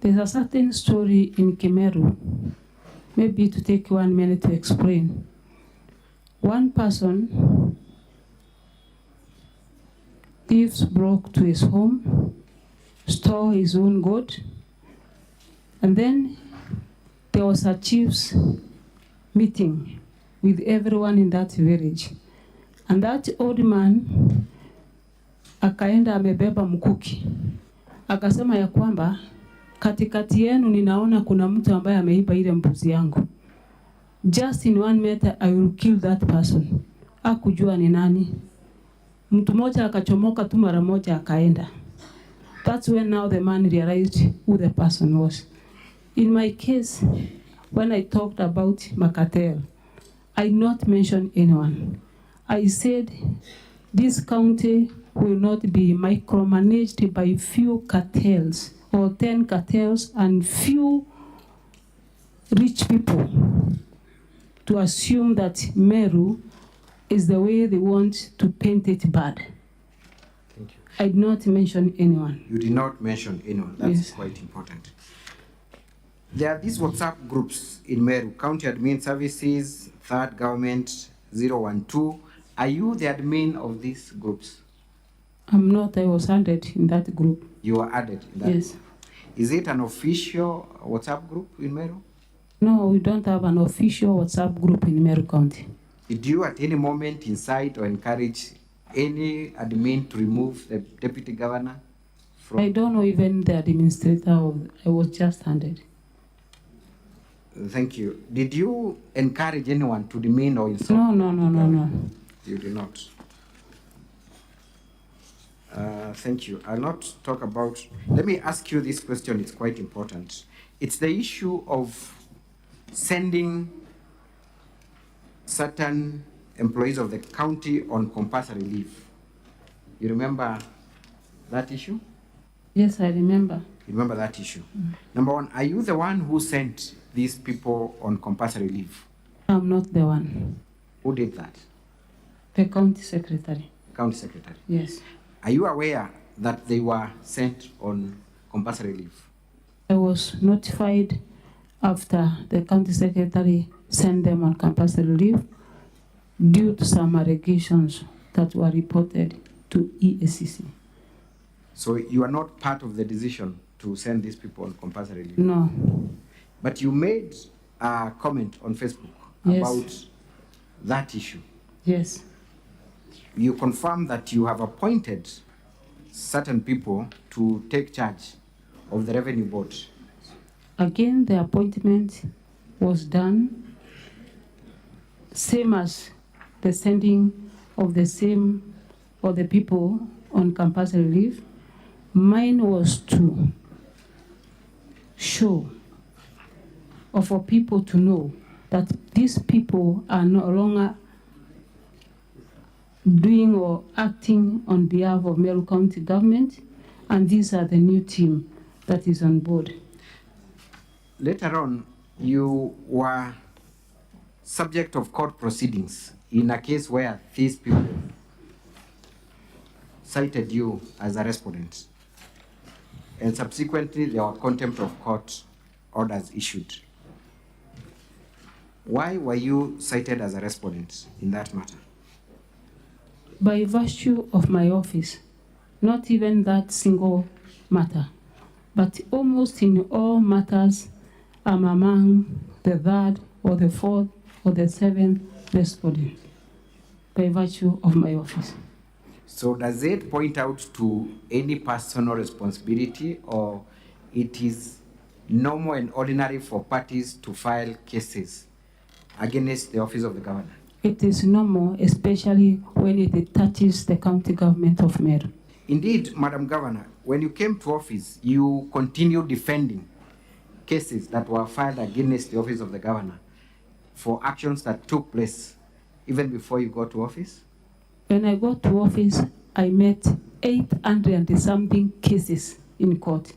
There's a certain story in Kemeru, maybe to take 1 minute to explain. One person, thieves broke to his home, stole his own goat, and then there was a chief's meeting with everyone in that village. And that old man akaenda amebeba mkuki. Akasema ya kwamba katikati yenu ninaona kuna mtu ambaye ameiba ile mbuzi yangu. Just in 1 minute I will kill that person. Hakujua ni nani. Mtu mmoja akachomoka tu mara moja akaenda. That's when now the man realized who the person was. In my case, when I talked about Makatel, I not mention anyone. I said this county will not be micromanaged by few cartels or 10 cartels and few rich people to assume that Meru is the way they want to paint it bad. Thank you. I did not mention anyone. You did not mention anyone. That's Yes. quite important. There are these WhatsApp groups in Meru, County Admin Services, Third Government, 012. Are you the admin of these groups? I'm not, I was added in that group. You were added in that Yes. group. Is it an official WhatsApp group in Meru? No, we don't have an official WhatsApp group in Meru County. Did you at any moment incite or encourage any admin to remove the deputy governor from? I don't know even the administrator. I was just handed. Thank you. Did you encourage anyone to demean or insult? No. You did not. Thank you. I'll not talk about, let me ask you this question, it's quite important. It's the issue of sending certain employees of the county on compulsory leave. You remember that issue? Yes, I remember. You remember that issue? Number one, are you the one who sent these people on compulsory leave? I'm not the one. Who did that? The county secretary. County secretary. Yes. Are you aware that they were sent on compulsory leave? I was notified after the county secretary sent them on compulsory leave due to some allegations that were reported to EACC. So you are not part of the decision to send these people on compulsory leave? No. But you made a comment on Facebook about that issue. Yes. You confirm that you have appointed certain people to take charge of the revenue board. Again, the appointment was done same as the sending of the same or the people on compulsory leave. Mine was to show or for people to know that these people are no longer doing or acting on behalf of Meru County government, and these are the new team that is on board. Later on, you were subject of court proceedings in a case where these people cited you as a respondent, and subsequently there were contempt of court orders issued. Why were you cited as a respondent in that matter? By virtue of my office, not even that single matter, but almost in all matters, I'm among the third or the fourth or the seventh respondent by virtue of my office. So does it point out to any personal responsibility, or it is normal and ordinary for parties to file cases against the office of the governor? It is normal, especially when it touches the county government of Meru. Indeed, Madam Governor, when you came to office, you continued defending cases that were filed against the office of the governor for actions that took place even before you got to office? When I got to office, I met 800 and something cases in court.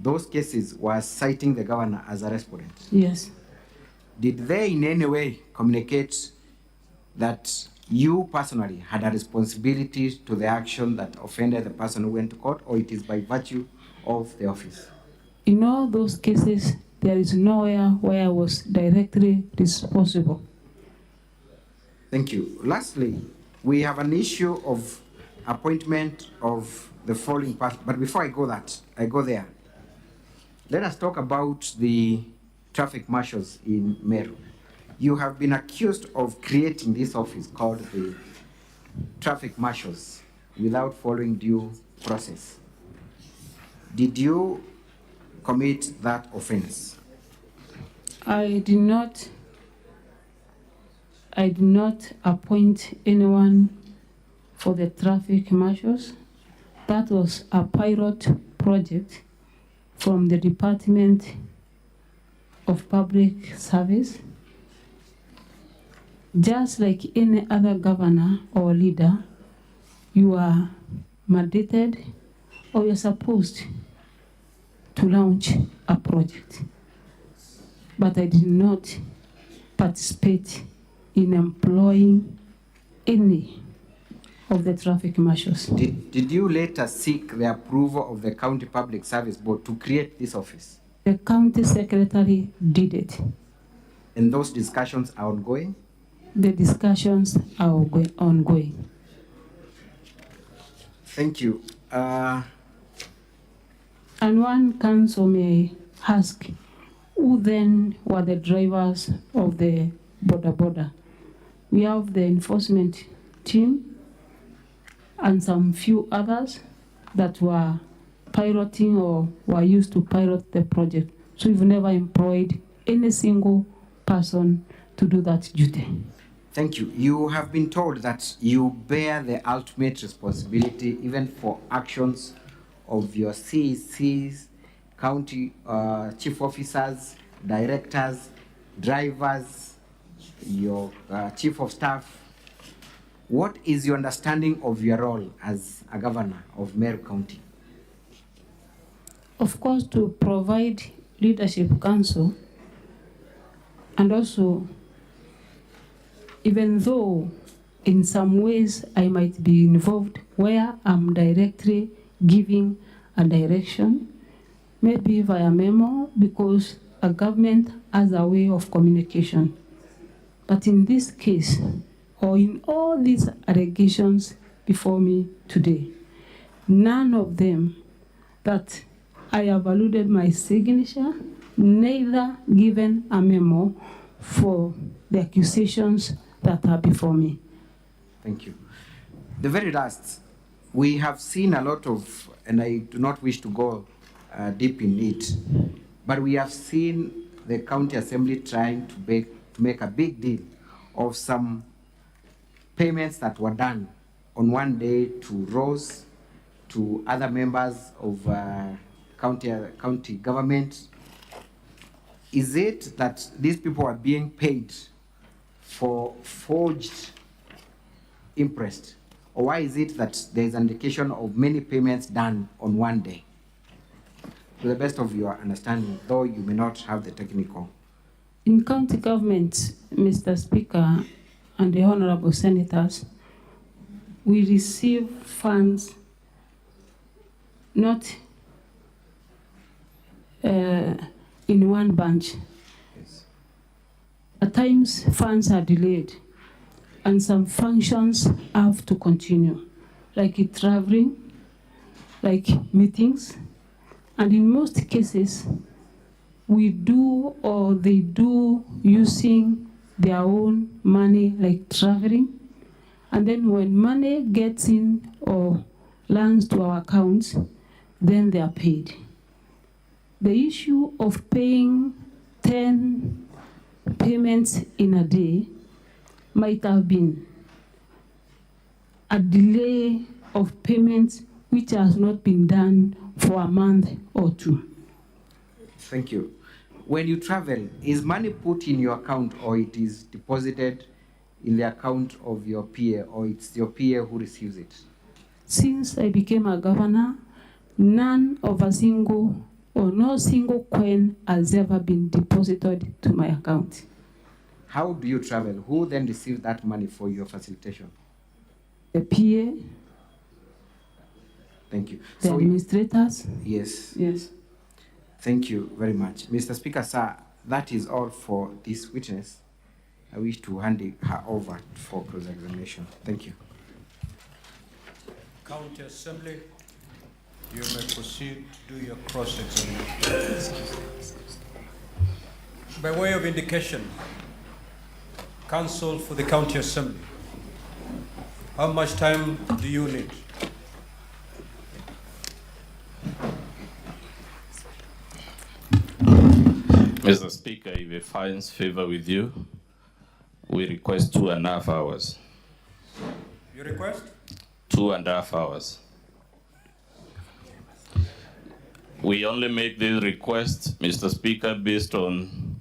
Those cases were citing the governor as a respondent? Yes. Did they in any way communicate that you personally had a responsibility to the action that offended the person who went to court, or it is by virtue of the office? In all those cases, there is nowhere where I was directly responsible. Thank you. Lastly, we have an issue of appointment of the following person. But before I go there, let us talk about the traffic marshals in Meru. You have been accused of creating this office called the traffic marshals without following due process. Did you commit that offense? I did not appoint anyone for the traffic marshals. That was a pilot project from the Department of Public Service. Just like any other governor or leader, you are mandated or you're supposed to launch a project. But I did not participate in employing any of the traffic marshals. Did you later seek the approval of the County Public Service Board to create this office? The county secretary did it. And those discussions are ongoing? The discussions are ongoing. Thank you. And one council may ask, who then were the drivers of the border? We have the enforcement team and some few others that were piloting or were used to pilot the project. So we've never employed any single person to do that duty. Thank you. You have been told that you bear the ultimate responsibility even for actions of your CECs, county chief officers, directors, drivers, your chief of staff. What is your understanding of your role as a governor of Meru County? Of course, to provide leadership counsel, and also, even though in some ways I might be involved where I'm directly giving a direction, maybe via memo, because a government has a way of communication. But in this case, or in all these allegations before me today, none of them that I have alluded my signature, neither given a memo for the accusations that are before me. Thank you. The very last, we have seen a lot of, and I do not wish to go deep in it, but we have seen the county assembly trying to make a big deal of some payments that were done on one day to Rose, to other members of county government. Is it that these people are being paid for forged interest? Or why is it that there is an indication of many payments done on one day? To the best of your understanding, though you may not have the technical. In county government, Mr. Speaker and the honorable senators, we receive funds not in one bunch. Yes. At times, funds are delayed, and some functions have to continue, like traveling, like meetings, and in most cases, we do or they do using their own money, like traveling, and then when money gets in or lands to our accounts, then they are paid. The issue of paying 10 payments in a day might have been a delay of payments which has not been done for a month or two. Thank you. When you travel, is money put in your account or it is deposited in the account of your PA, or it's your PA who receives it? Since I became a governor, none of a single or no single coin has ever been deposited to my account. How do you travel? Who then receives that money for your facilitation? The PA, Thank you. the administrators. Yes. Yes. Thank you very much. Mr. Speaker, sir, that is all for this witness. I wish to hand her over for cross-examination. Thank you. County Assembly, you may proceed to do your cross-examination. By way of indication, counsel for the County Assembly, how much time do you need? Mr. Speaker, if it finds favor with you, we request 2.5 hours. You request? 2.5 hours. We only make this request, Mr. Speaker, based on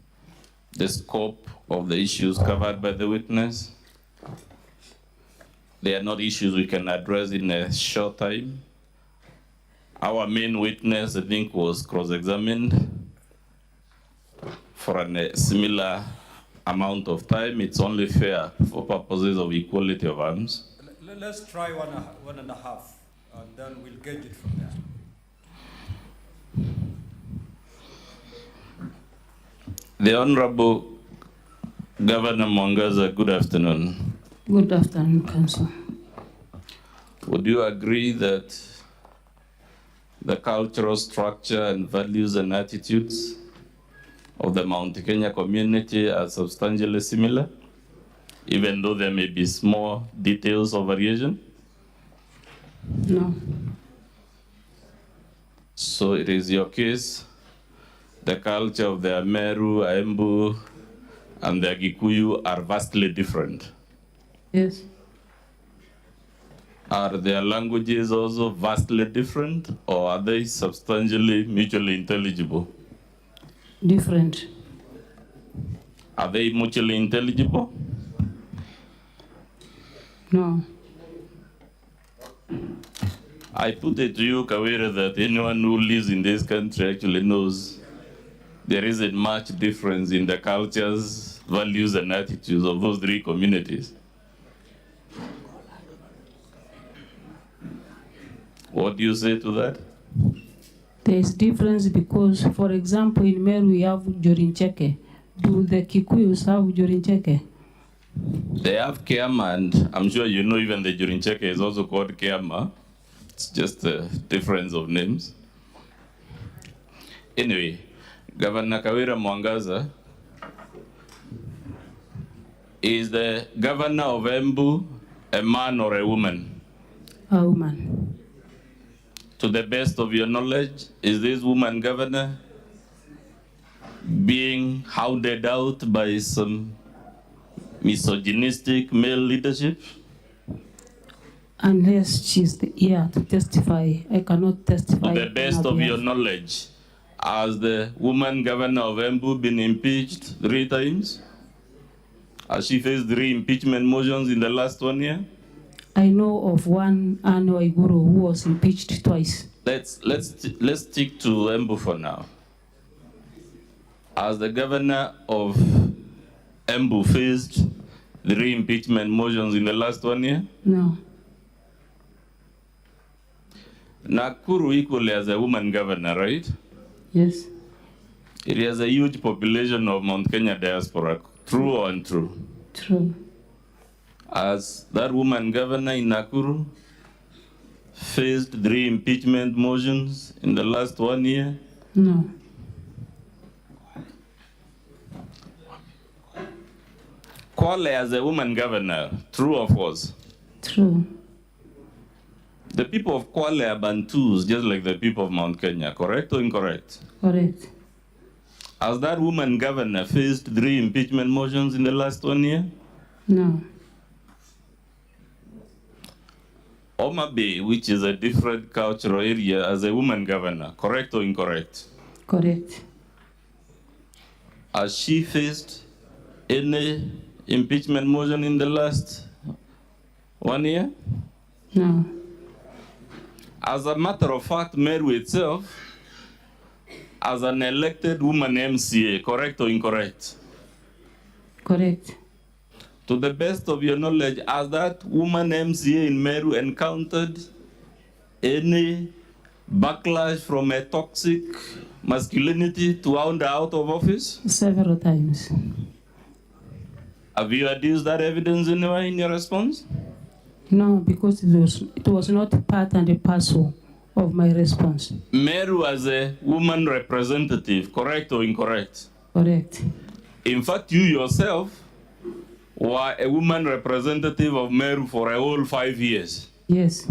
the scope of the issues covered by the witness. They are not issues we can address in a short time. Our main witness, I think, was cross-examined for a similar amount of time. It's only fair for purposes of equality of arms. Let's try 1.5, and then we'll gauge it from there. The Honorable Governor Mwangaza, good afternoon. Good afternoon, Council. Would you agree that the cultural structure and values and attitudes of the Mount Kenya community are substantially similar, even though there may be small details of variation? No. So it is your case, the culture of the Ameru, Embu, and the Gikuyu are vastly different. Yes. Are their languages also vastly different, or are they substantially mutually intelligible? Different. Are they mutually intelligible? No. I put it to you, Kawira, that anyone who lives in this country actually knows there isn't much difference in the cultures, values, and attitudes of those three communities. What do you say to that? There is difference because, for example, in Meru we have Jorincheke. Do the Kikuyus have Jorincheke? They have Kiama, and I'm sure you know even the Jorincheke is also called Kiama. It's just a difference of names. Anyway, Governor Kawira Mwangaza is the governor of Embu a man or a woman? A woman. To the best of your knowledge, is this woman governor being hounded out by some misogynistic male leadership? Unless she's here to testify, I cannot testify. To the best of your knowledge, has the woman governor of Embu been impeached 3 times? Has she faced 3 impeachment motions in the last 1 year? I know of one Anu Iguru who was impeached twice. Let's stick to Embu for now. Has the governor of Embu faced 3 impeachment motions in the last 1 year? No. Nakuru equally has a woman governor, right? Yes. It has a huge population of Mount Kenya diaspora. True or untrue? True. Has that woman governor in Nakuru faced 3 impeachment motions in the last 1 year? No. Kwale as a woman governor, true or false? True. The people of Kwale are Bantus, just like the people of Mount Kenya, correct or incorrect? Correct. Has that woman governor faced 3 impeachment motions in the last 1 year? No. Homa Bay, which is a different cultural area, as a woman governor, correct or incorrect? Correct. Has she faced any impeachment motion in the last 1 year? No. As a matter of fact, Meru itself, as an elected woman MCA, correct or incorrect? Correct. To the best of your knowledge, has that woman MCA in Meru encountered any backlash from a toxic masculinity to hound her out of office? Several times. Have you adduced that evidence anywhere in your response? No, because it was not part and parcel of my response. Meru as a woman representative, correct or incorrect? Correct. In fact, you yourself were a woman representative of Meru for a whole 5 years. Yes.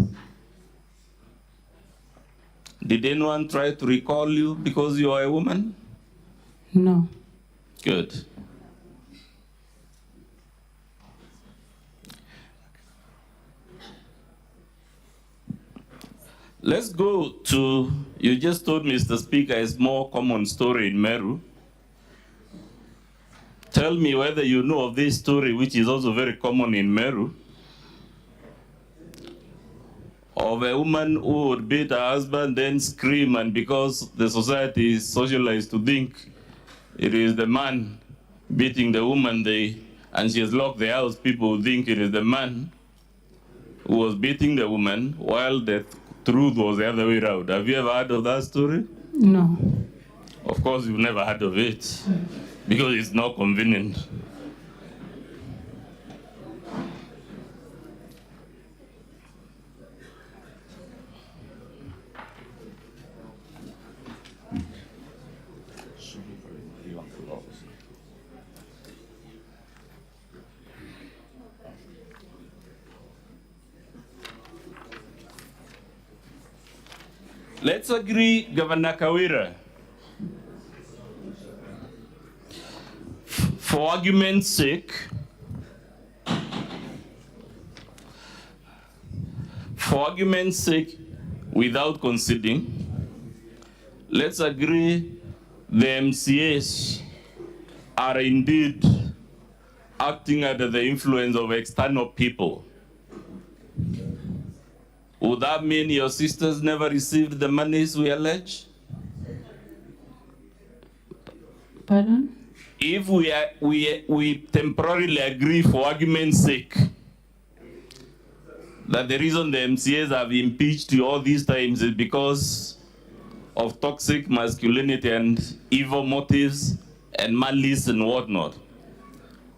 Did anyone try to recall you because you are a woman? No. Good. Let's go to, you just told Mr. Speaker, it's more common story in Meru. Tell me whether you know of this story, which is also very common in Meru, of a woman who would beat her husband, then scream, and because the society is socialized to think it is the man beating the woman, and she has locked the house, people would think it is the man who was beating the woman, while the truth was the other way around. Have you ever heard of that story? No. Of course, you've never heard of it, because it's not convenient. Let's agree, Governor Kawira, for argument's sake, without conceding, let's agree the MCAs are indeed acting under the influence of external people. Would that mean your sisters never received the monies we allege? Pardon? If we temporarily agree for argument's sake that the reason the MCAs have impeached you all these times is because of toxic masculinity and evil motives and malice and whatnot,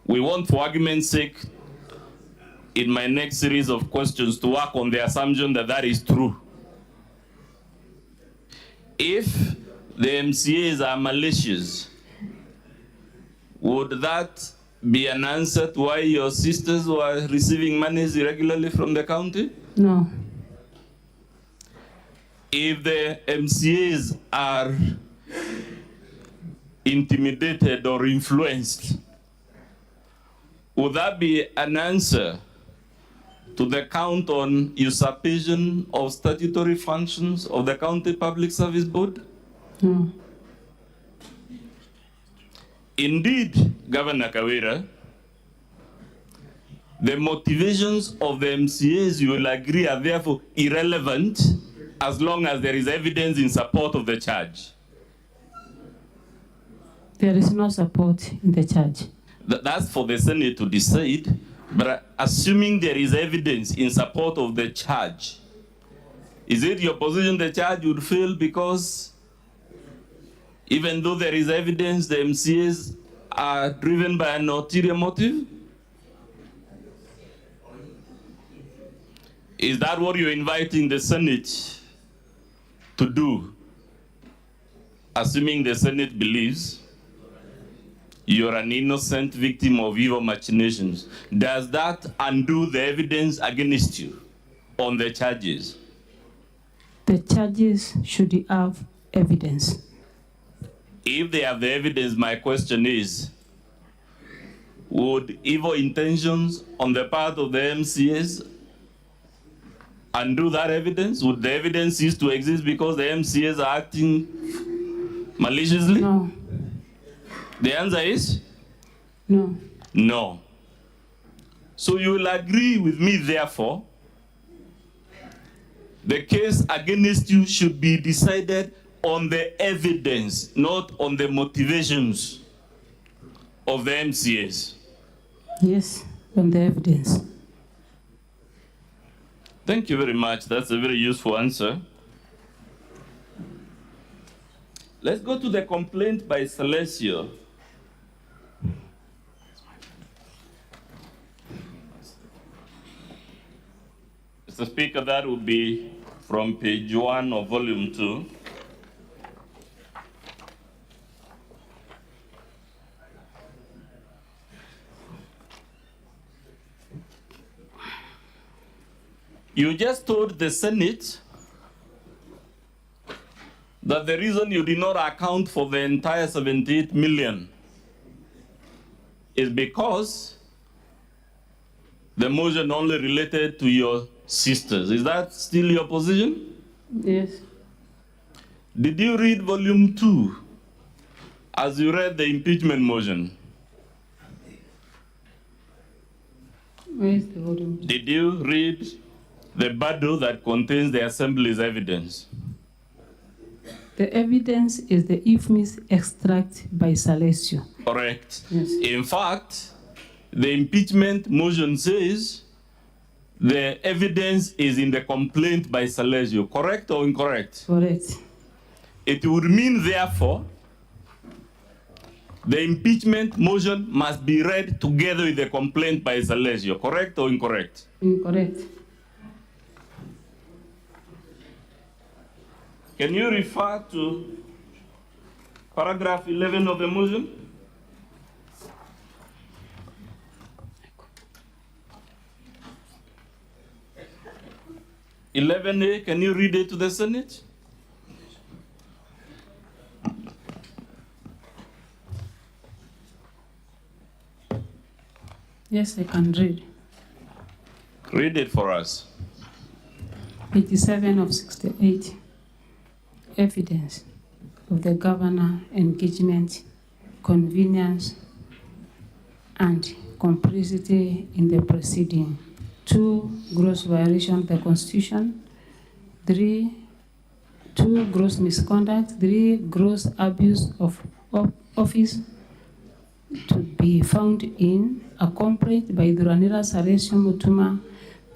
we want, for argument's sake, in my next series of questions, to work on the assumption that that is true. If the MCAs are malicious, would that be an answer to why your sisters were receiving monies irregularly from the county? No. If the MCAs are intimidated or influenced, would that be an answer to the count on usurpation of statutory functions of the County Public Service Board? No. Indeed, Governor Kawira, the motivations of the MCAs, you will agree, are therefore irrelevant as long as there is evidence in support of the charge. There is no support in the charge. That's for the Senate to decide, but assuming there is evidence in support of the charge, is it your position the charge would fail because even though there is evidence, the MCAs are driven by an ulterior motive? Is that what you're inviting the Senate to do, assuming the Senate believes you're an innocent victim of evil machinations? Does that undo the evidence against you on the charges? The charges should have evidence. If they have the evidence, my question is, would evil intentions on the part of the MCAs undo that evidence? Would the evidence cease to exist because the MCAs are acting maliciously? No. The answer is? No. No. So you will agree with me, therefore, the case against you should be decided on the evidence, not on the motivations of the MCAs. Yes, on the evidence. Thank you very much. That's a very useful answer. Let's go to the complaint by Celesio. Mr. Speaker, that would be from page 1 of volume 2. You just told the Senate that the reason you did not account for the entire 78 million is because the motion only related to your sisters. Is that still your position? Yes. Did you read volume 2 as you read the impeachment motion? Where is the volume? Did you read the bundle that contains the Assembly's evidence? The evidence is the infamous extract by Celesio. Correct. Yes. In fact, the impeachment motion says the evidence is in the complaint by Celesio. Correct or incorrect? Correct. It would mean, therefore, the impeachment motion must be read together with the complaint by Celesio. Correct or incorrect? Incorrect. Can you refer to paragraph 11 of the motion? (11A), can you read it to the Senate? Yes, I can read. Read it for us. 87 of 68. Evidence of the governor engagement, convenience, and complicity in the proceeding. 2, gross violation of the Constitution. 3, 2, gross misconduct. 3, gross abuse of office to be found in a complaint by Duranira Salesio Mutuma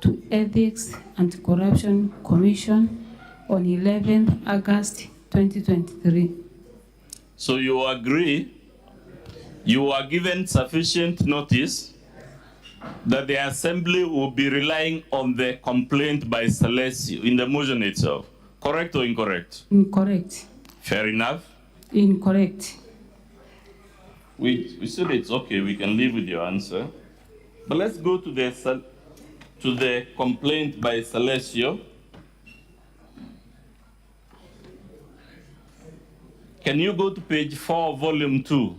to Ethics and Corruption Commission on 11th August 2023. So you agree, you are given sufficient notice that the Assembly will be relying on the complaint by Salesio in the motion itself. Correct or incorrect? Incorrect. Fair enough. Incorrect. We said it's okay, we can live with your answer. But let's go to the complaint by Salesio. Can you go to page 4, volume 2?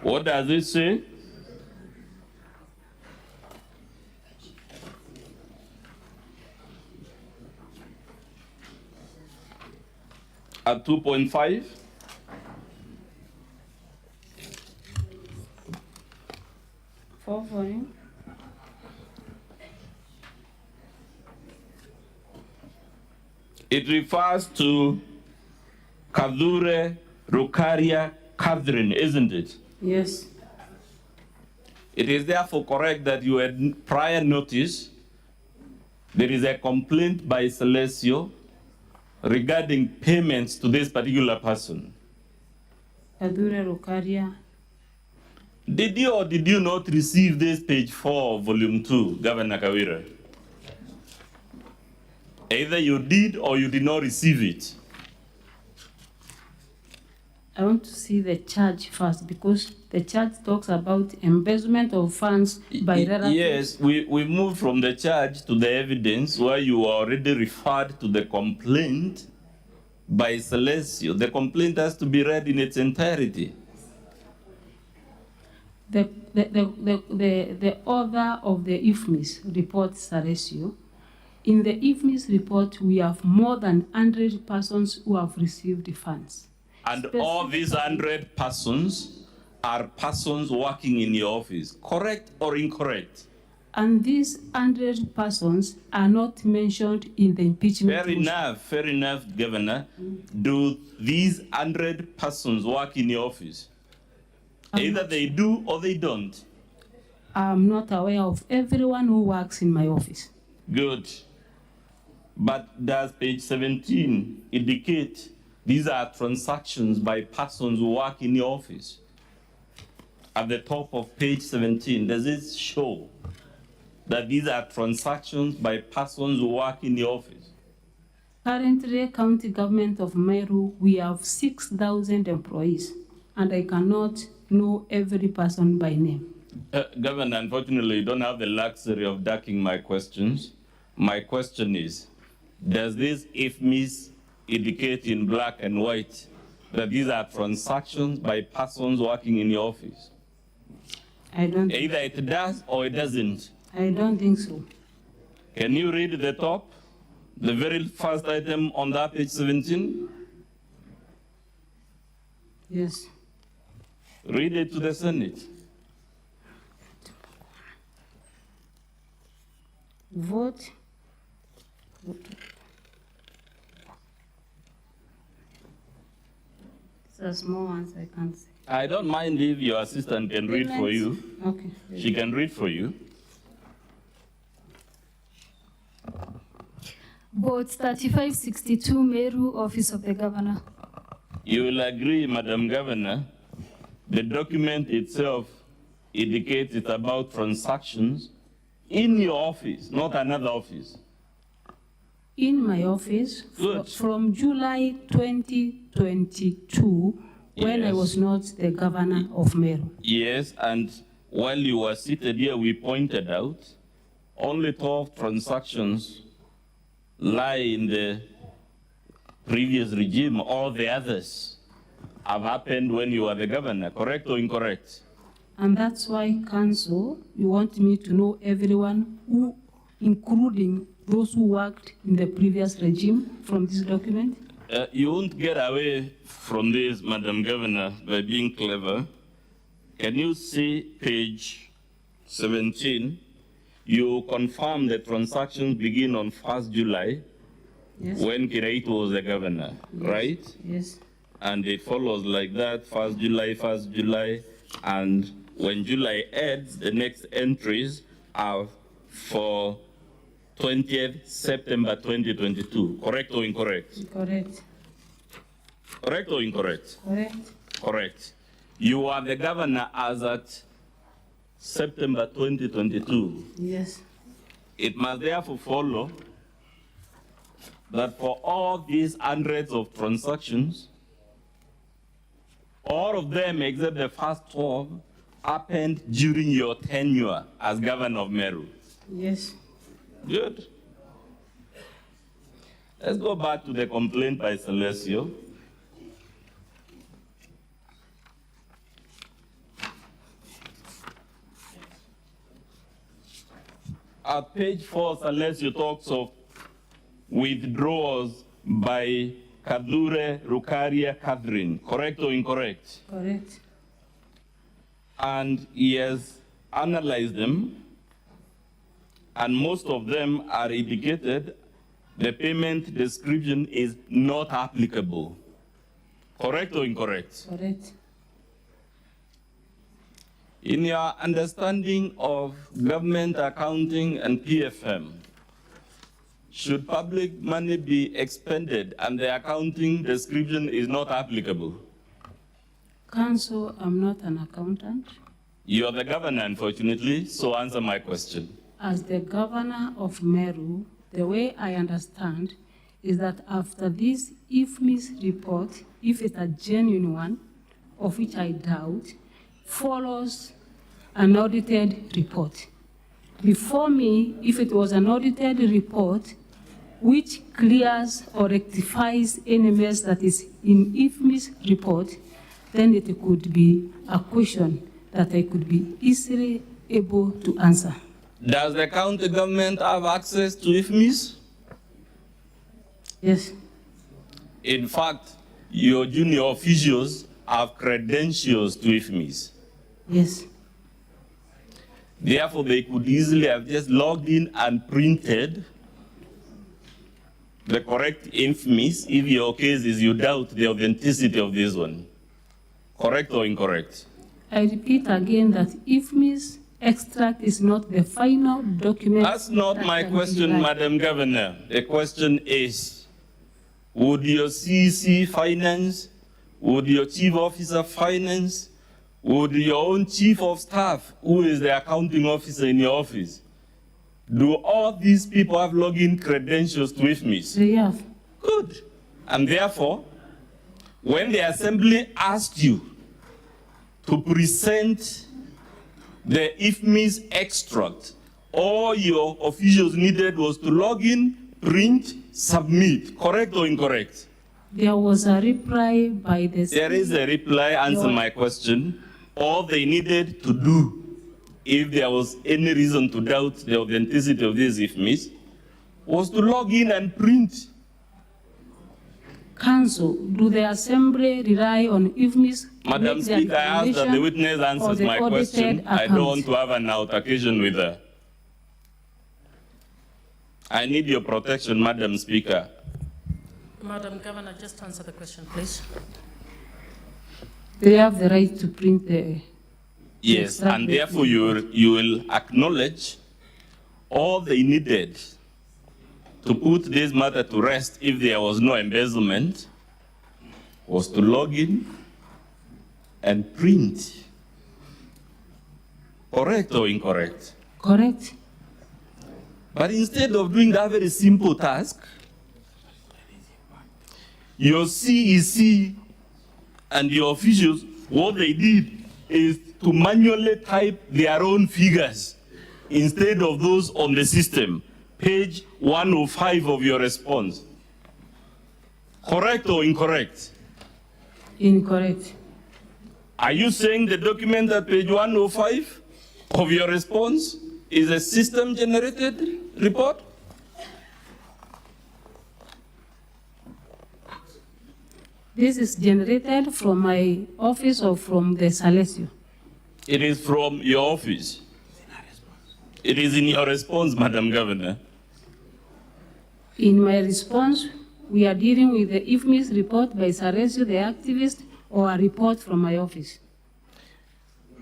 What does it say? At 2.5? Volume. It refers to Kadure Rukaria Catherine, isn't it? Yes. It is therefore correct that you had prior notice. There is a complaint by Salesio regarding payments to this particular person. Kadure Rukaria. Did you or did you not receive this page 4, volume 2, Governor Kawira? Either you did or you did not receive it. I want to see the charge first because the charge talks about embezzlement of funds by relatives. Yes, we moved from the charge to the evidence where you already referred to the complaint by Salesio. The complaint has to be read in its entirety. The author of the IFMIS report, Salesio, in the IFMIS report, we have more than 100 persons who have received funds. And all these 100 persons are persons working in your office, correct or incorrect? And these 100 persons are not mentioned in the impeachment. Fair enough, Governor. Do these 100 persons work in your office? Either they do or they don't. I'm not aware of everyone who works in my office. Good. But does page 17 indicate these are transactions by persons who work in your office? At the top of page 17, does it show that these are transactions by persons who work in the office? Currently, county government of Meru, we have 6,000 employees, and I cannot know every person by name. Governor, unfortunately, you don't have the luxury of ducking my questions. My question is, does this IFMIS indicate in black and white that these are transactions by persons working in your office? I don't. Either it does or it doesn't. I don't think so. Can you read the top, the very first item on that page 17? Yes. Read it to the Senate. Vote. These are small ones, I can't see. I don't mind if your assistant can read for you. Okay. She can read for you. Vote 3562, Meru, Office of the Governor. You will agree, Madam Governor, the document itself indicates it's about transactions in your office, not another office. In my office, from July 2022, when I was not the governor of Meru. Yes, and while you were seated here, we pointed out only 12 transactions lie in the previous regime, all the others have happened when you were the governor, correct or incorrect? And that's why, Council, you want me to know everyone who, including those who worked in the previous regime, from this document? You won't get away from this, Madam Governor, by being clever. Can you see page 17? You confirm the transactions begin on 1st July, yes, when Kiraitu was the governor, yes, right? Yes. And it follows like that, 1st July, and when July ends, the next entries are for 20th September 2022, correct or incorrect? Correct. Correct or incorrect? Correct. Correct. You are the governor as at September 2022. Yes. It must therefore follow that for all these hundreds of transactions, all of them except the first 12 happened during your tenure as governor of Meru. Yes. Good. Let's go back to the complaint by Celestio. At page 4, Celestio talks of withdrawals by Kadure Rukaria Catherine, correct or incorrect? Correct. And he has analyzed them, and most of them are indicated the payment description is not applicable. Correct or incorrect? Correct. In your understanding of government accounting and PFM, should public money be expended and the accounting description is not applicable? Council, I'm not an accountant. You're the governor, unfortunately, so answer my question. As the governor of Meru, the way I understand is that after this IFMIS report, if it's a genuine one, of which I doubt, follows an audited report. Before me, if it was an audited report, which clears or rectifies any mess that is in IFMIS report, then it could be a question that I could be easily able to answer. Does the county government have access to IFMIS? Yes. In fact, your junior officials have credentials to IFMIS. Yes. Therefore, they could easily have just logged in and printed the correct IFMIS if your case is you doubt the authenticity of this one. Correct or incorrect? I repeat again that IFMIS extract is not the final document. That's not my question, Madam Governor. The question is, would your CEC finance, would your Chief Officer finance, would your own Chief of Staff, who is the accounting officer in your office, do all these people have login credentials to IFMIS? They have. Good. And therefore, when the Assembly asked you to present the IFMIS extract, all your officials needed was to log in, print, submit. Correct or incorrect? There was a reply by the... There is a reply. Answer my question. All they needed to do, if there was any reason to doubt the authenticity of this IFMIS, was to log in and print. Council, do the Assembly rely on IFMIS? Madam Speaker, I ask that the witness answers my question. I don't want to have an altercation with her. I need your protection, Madam Speaker. Madam Governor, just answer the question, please. They have the right to print the... Yes, and therefore you will acknowledge all they needed to put this matter to rest if there was no embezzlement was to log in and print. Correct or incorrect? Correct. But instead of doing that very simple task, your CEC and your officials, what they did is to manually type their own figures instead of those on the system. Page 105 of your response. Correct or incorrect? Incorrect. Are you saying the document at page 105 of your response is a system-generated report? This is generated from my office or from the Salesio? It is from your office. It is in your response, Madam Governor. In my response, we are dealing with the IFMIS report by Salesio, the activist, or a report from my office.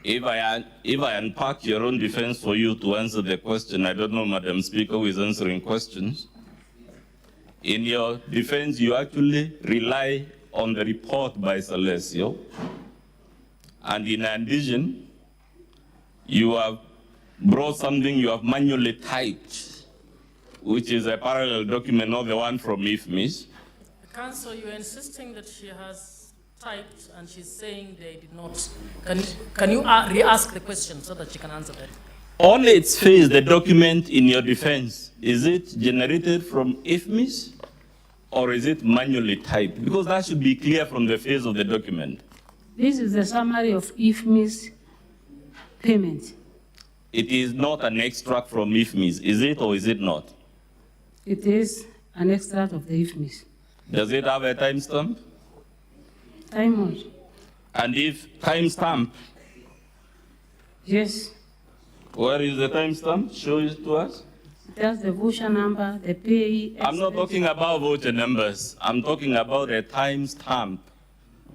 If I unpack your own defense for you to answer the question, I don't know, Madam Speaker, who is answering questions. In your defense, you actually rely on the report by Salesio. And in addition, you have brought something you have manually typed, which is a parallel document, not the one from IFMIS. Council, you are insisting that she has typed and she's saying they did not. Can you re-ask the question so that she can answer that? On its face, the document in your defense, is it generated from IFMIS or is it manually typed? Because that should be clear from the face of the document. This is the summary of IFMIS payment. It is not an extract from IFMIS, is it or is it not? It is an extract of the IFMIS. Does it have a timestamp? Time what? And if timestamp, yes. Where is the timestamp? Show it to us. That's the voucher number, the payee. I'm not talking about voucher numbers. I'm talking about a timestamp.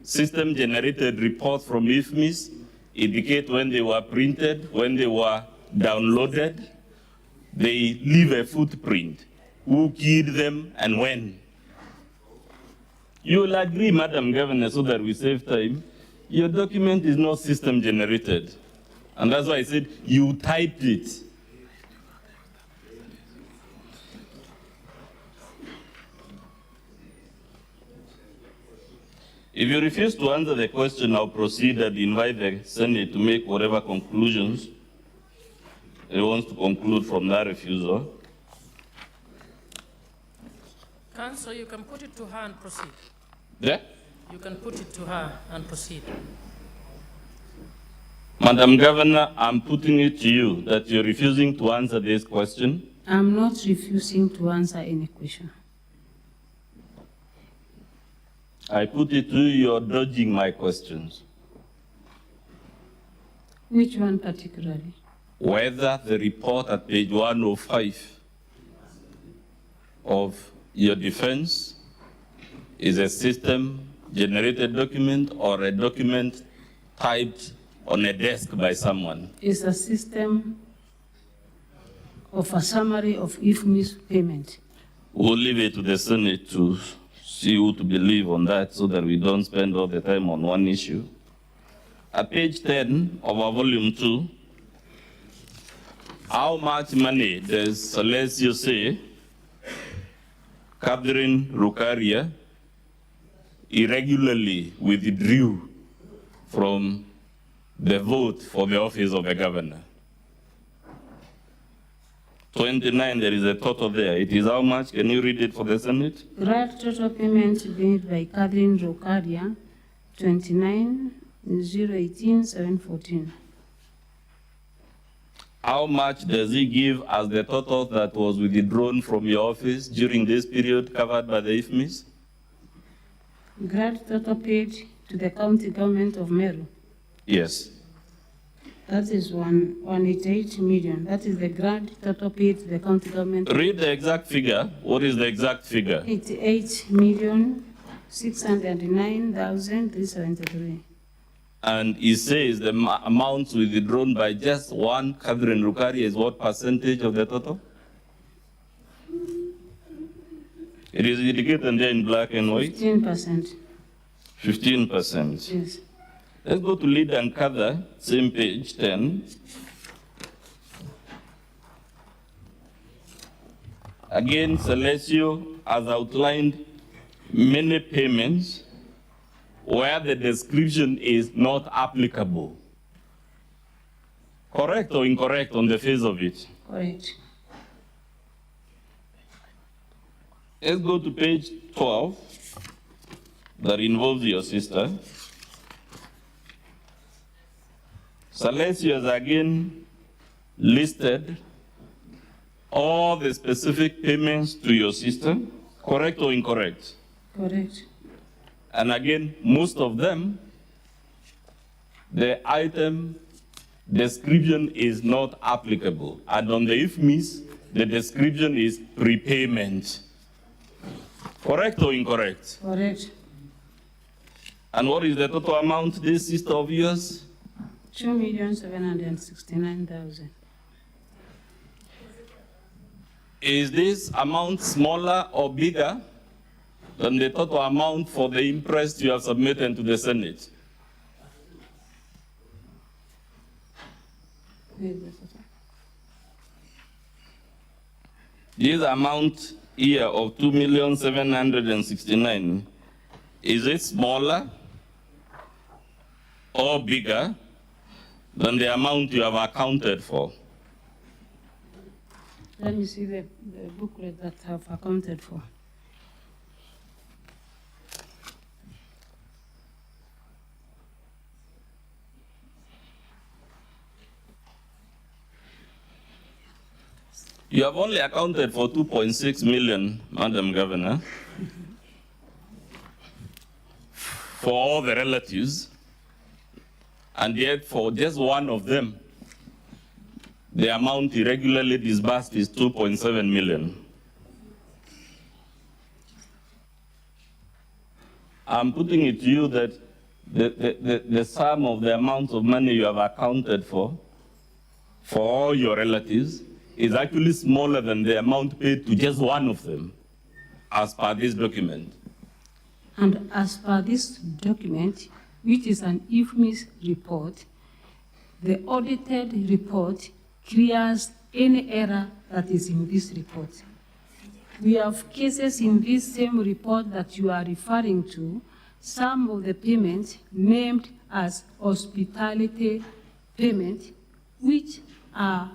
System-generated reports from IFMIS indicate when they were printed, when they were downloaded. They leave a footprint. Who keyed them and when? You will agree, Madam Governor, so that we save time, your document is not system-generated. And that's why I said you typed it. If you refuse to answer the question, I'll proceed and invite the Senate to make whatever conclusions it wants to conclude from that refusal. Council, you can put it to her and proceed. Yeah? You can put it to her and proceed. Madam Governor, I'm putting it to you that you're refusing to answer this question. I'm not refusing to answer any question. I put it to you, you're dodging my questions. Which one particularly? Whether the report at page 105 of your defense is a system-generated document or a document typed on a desk by someone. It's a system of a summary of IFMIS payment. We'll leave it to the Senate to see who to believe on that so that we don't spend all the time on one issue. At page 10 of our volume 2, how much money does Salesio say Catherine Rukaria irregularly withdrew from the vote for the office of the governor? 29, there is a total there. It is how much? Can you read it for the Senate? Grand total payment made by Catherine Rocaria, 29,018,714. How much does he give as the total that was withdrawn from your office during this period covered by the IFMIS? Grand total paid to the county government of Meru. Yes. That is 188 million. That is the grand total paid to the county government. Read the exact figure. What is the exact figure? 88,609,373. And he says the amounts withdrawn by just one Catherine Rukaria is what percentage of the total? It is indicated there in black and white? 15%. 15%. Yes. Let's go to lead and gather, same page 10. Again, Salesio has outlined many payments where the description is not applicable. Correct or incorrect on the face of it? Correct. Let's go to page 12. that involves your sister. Salesio has again listed all the specific payments to your sister, correct or incorrect? Correct. And again, most of them, the item description is not applicable. And on the IFMIS, the description is prepayment. Correct or incorrect? Correct. And what is the total amount, this sister of yours? 2,769,000. Is this amount smaller or bigger than the total amount for the interest you have submitted to the Senate? This amount here of 2,769,000, is it smaller or bigger than the amount you have accounted for? Let me see the booklet that I have accounted for. You have only accounted for 2.6 million, Madam Governor, for all the relatives, and yet for just one of them, the amount irregularly disbursed is 2.7 million. I'm putting it to you that the sum of the amount of money you have accounted for all your relatives, is actually smaller than the amount paid to just one of them, as per this document. And as per this document, which is an IFMIS report, the audited report clears any error that is in this report. We have cases in this same report that you are referring to, some of the payments named as hospitality payment, which are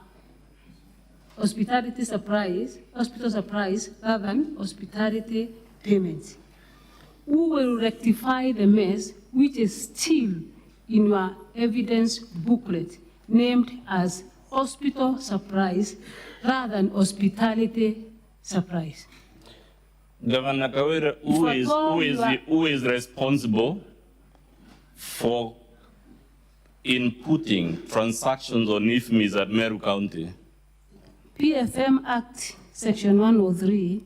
hospital surprise rather than hospitality payments. Who will rectify the mess which is still in your evidence booklet named as hospital surprise rather than hospitality surprise? Governor Kawira, who is responsible for inputting transactions on IFMIS at Meru County? PFM Act Section 103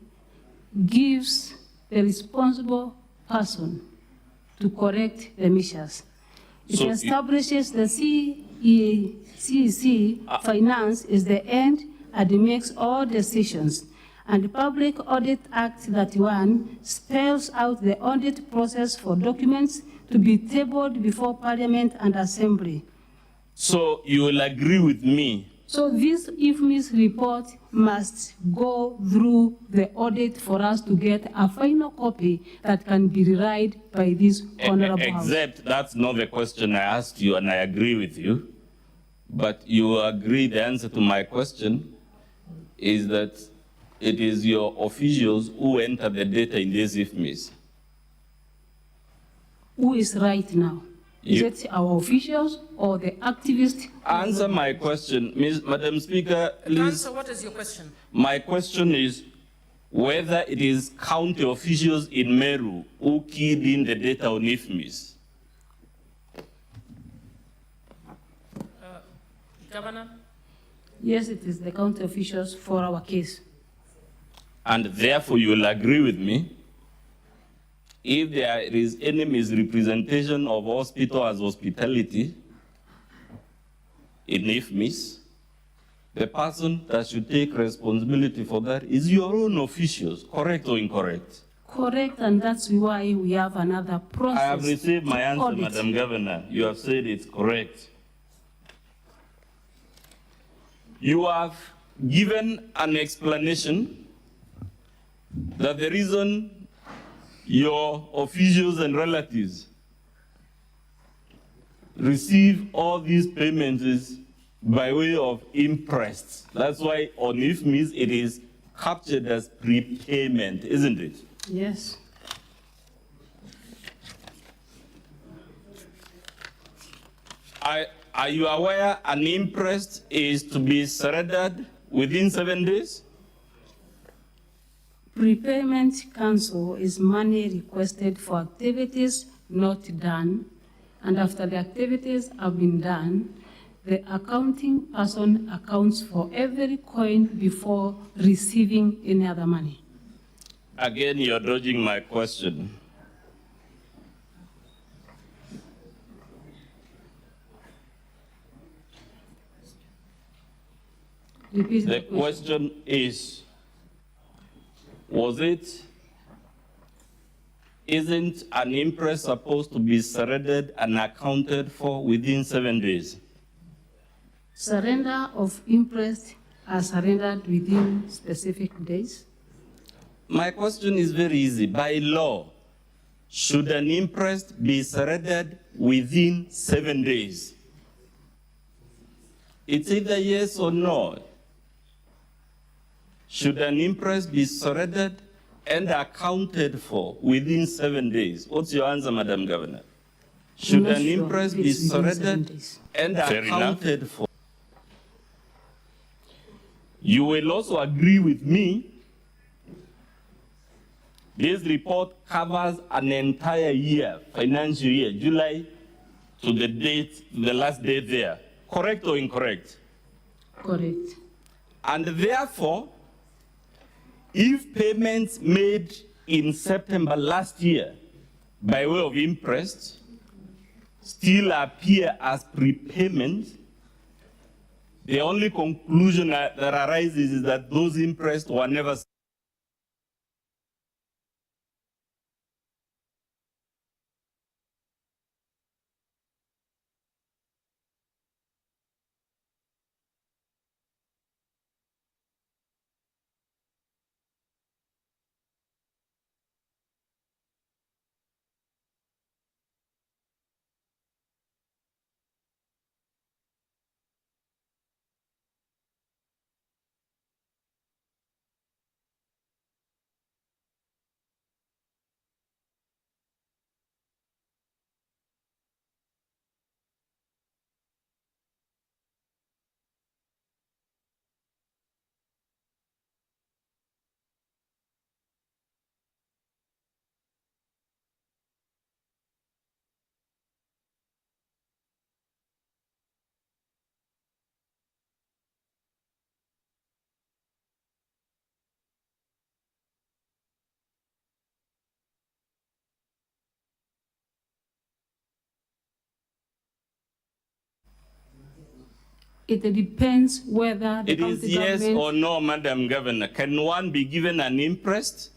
gives the responsible person to correct the measures. It establishes the CEC finance is the end and it makes all decisions. And the Public Audit Act 31 spells out the audit process for documents to be tabled before Parliament and Assembly. So you will agree with me? So this IFMIS report must go through the audit for us to get a final copy that can be read by this Honorable House. Except that's not the question I asked you, and I agree with you. But you agree the answer to my question is that it is your officials who enter the data in this IFMIS. Who is right now? Is it our officials or the activists? Answer my question. Madam Speaker, please. Answer, what is your question? My question is whether it is county officials in Meru who keyed in the data on IFMIS. Governor? Yes, it is the county officials for our case. And therefore you will agree with me, if there is any misrepresentation of hospital as hospitality in IFMIS, the person that should take responsibility for that is your own officials, correct or incorrect? Correct, and that's why we have another process. I have received my answer, audit. Madam Governor. You have said it's correct. You have given an explanation that the reason your officials and relatives receive all these payments is by way of interest. That's why on IFMIS it is captured as prepayment, isn't it? Yes. Are you aware an interest is to be surrendered within 7 days? Prepayment cancel is money requested for activities not done, and after the activities have been done, the accounting person accounts for every coin before receiving any other money. Again, you're dodging my question. Repeat The question is, isn't an interest supposed to be surrendered and accounted for within 7 days? Surrender of interest are surrendered within specific days. My question is very easy. By law, should an interest be surrendered within 7 days? It's either yes or no. Should an interest be surrendered and accounted for within 7 days? What's your answer, Madam Governor? Should an interest be surrendered and accounted for? You will also agree with me, this report covers an entire year, financial year, July to the date, the last date there. Correct or incorrect? Correct. And therefore, if payments made in September last year by way of interest still appear as prepayment, the only conclusion that arises is that those interests were never It depends whether the It is yes or no, Madam Governor. Can one be given an interest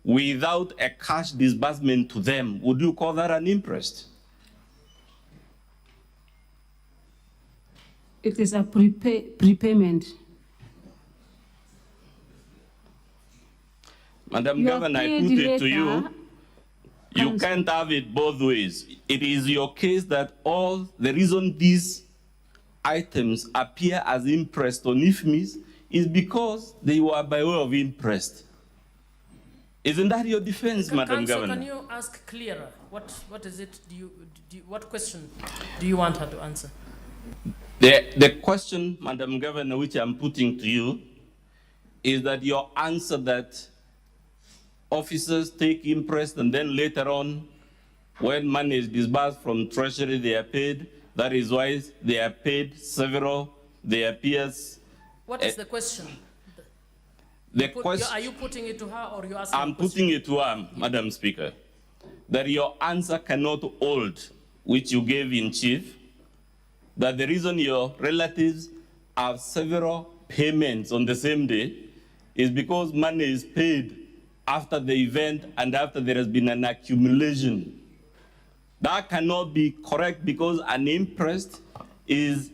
without a cash disbursement to them? Would you call that an interest? It is a prepayment. Madam Governor, I put it to you, you can't have it both ways. It is your case that the reason these items appear as interest on IFMIS is because they were by way of interest. Isn't that your defense, Madam Governor? Can you ask clearer? What is it? What question do you want her to answer? The question, Madam Governor, which I'm putting to you, is that your answer that officers take interest and then later on, when money is disbursed from Treasury, they are paid. That is why they are paid several, they appears. What is the question? Are you putting it to her or are you asking? I'm putting it to her, Madam Speaker, that your answer cannot hold, which you gave in chief, that the reason your relatives have several payments on the same day is because money is paid after the event and after there has been an accumulation. That cannot be correct because an interest is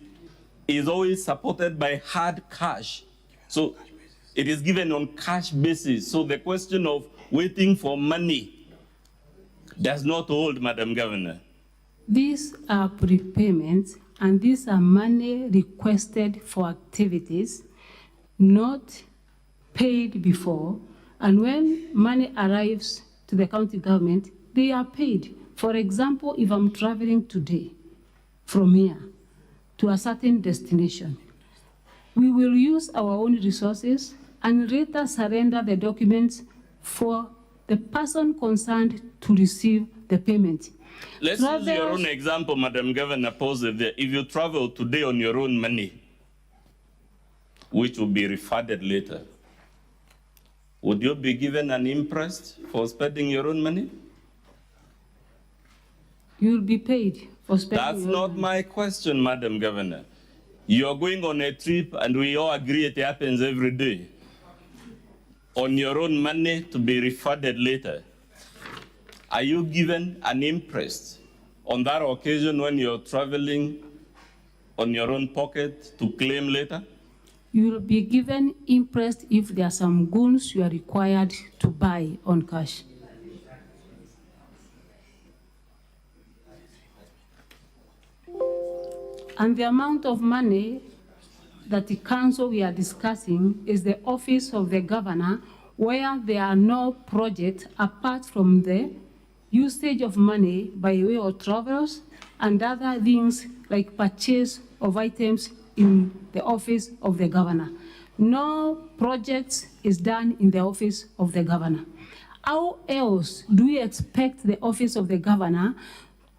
always supported by hard cash. So it is given on cash basis. So the question of waiting for money does not hold, Madam Governor. These are prepayments and these are money requested for activities not paid before. And when money arrives to the county government, they are paid. For example, if I'm traveling today from here to a certain destination. We will use our own resources and later surrender the documents for the person concerned to receive the payment. Let's use your own example, Madam Governor, pause it there. If you travel today on your own money, which will be refunded later, would you be given an interest for spending your own money? You will be paid for spending That's your not own money. my question, Madam Governor. You're going on a trip, and we all agree it happens every day, on your own money to be refunded later. Are you given an interest on that occasion when you're traveling on your own pocket to claim later? You will be given interest if there are some goods you are required to buy on cash. And the amount of money that the council we are discussing is the office of the governor, where there are no projects apart from the usage of money by way of travelers and other things like purchase of items in the office of the governor. No project is done in the office of the governor. How else do we expect the office of the governor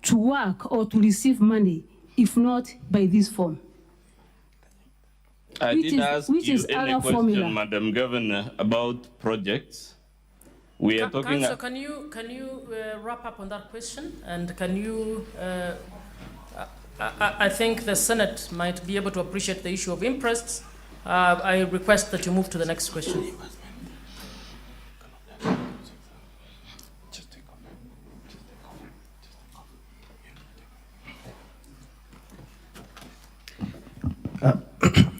to work or to receive money if not by this form? I Which did is- ask which you is any other question, formula. Madam Governor, about projects. We are talking. Councillor, can you wrap up on that question? And can you, I think the Senate might be able to appreciate the issue of interests. I request that you move to the next question.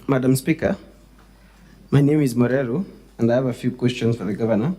Madam Speaker, my name is Moreru, and I have a few questions for the governor.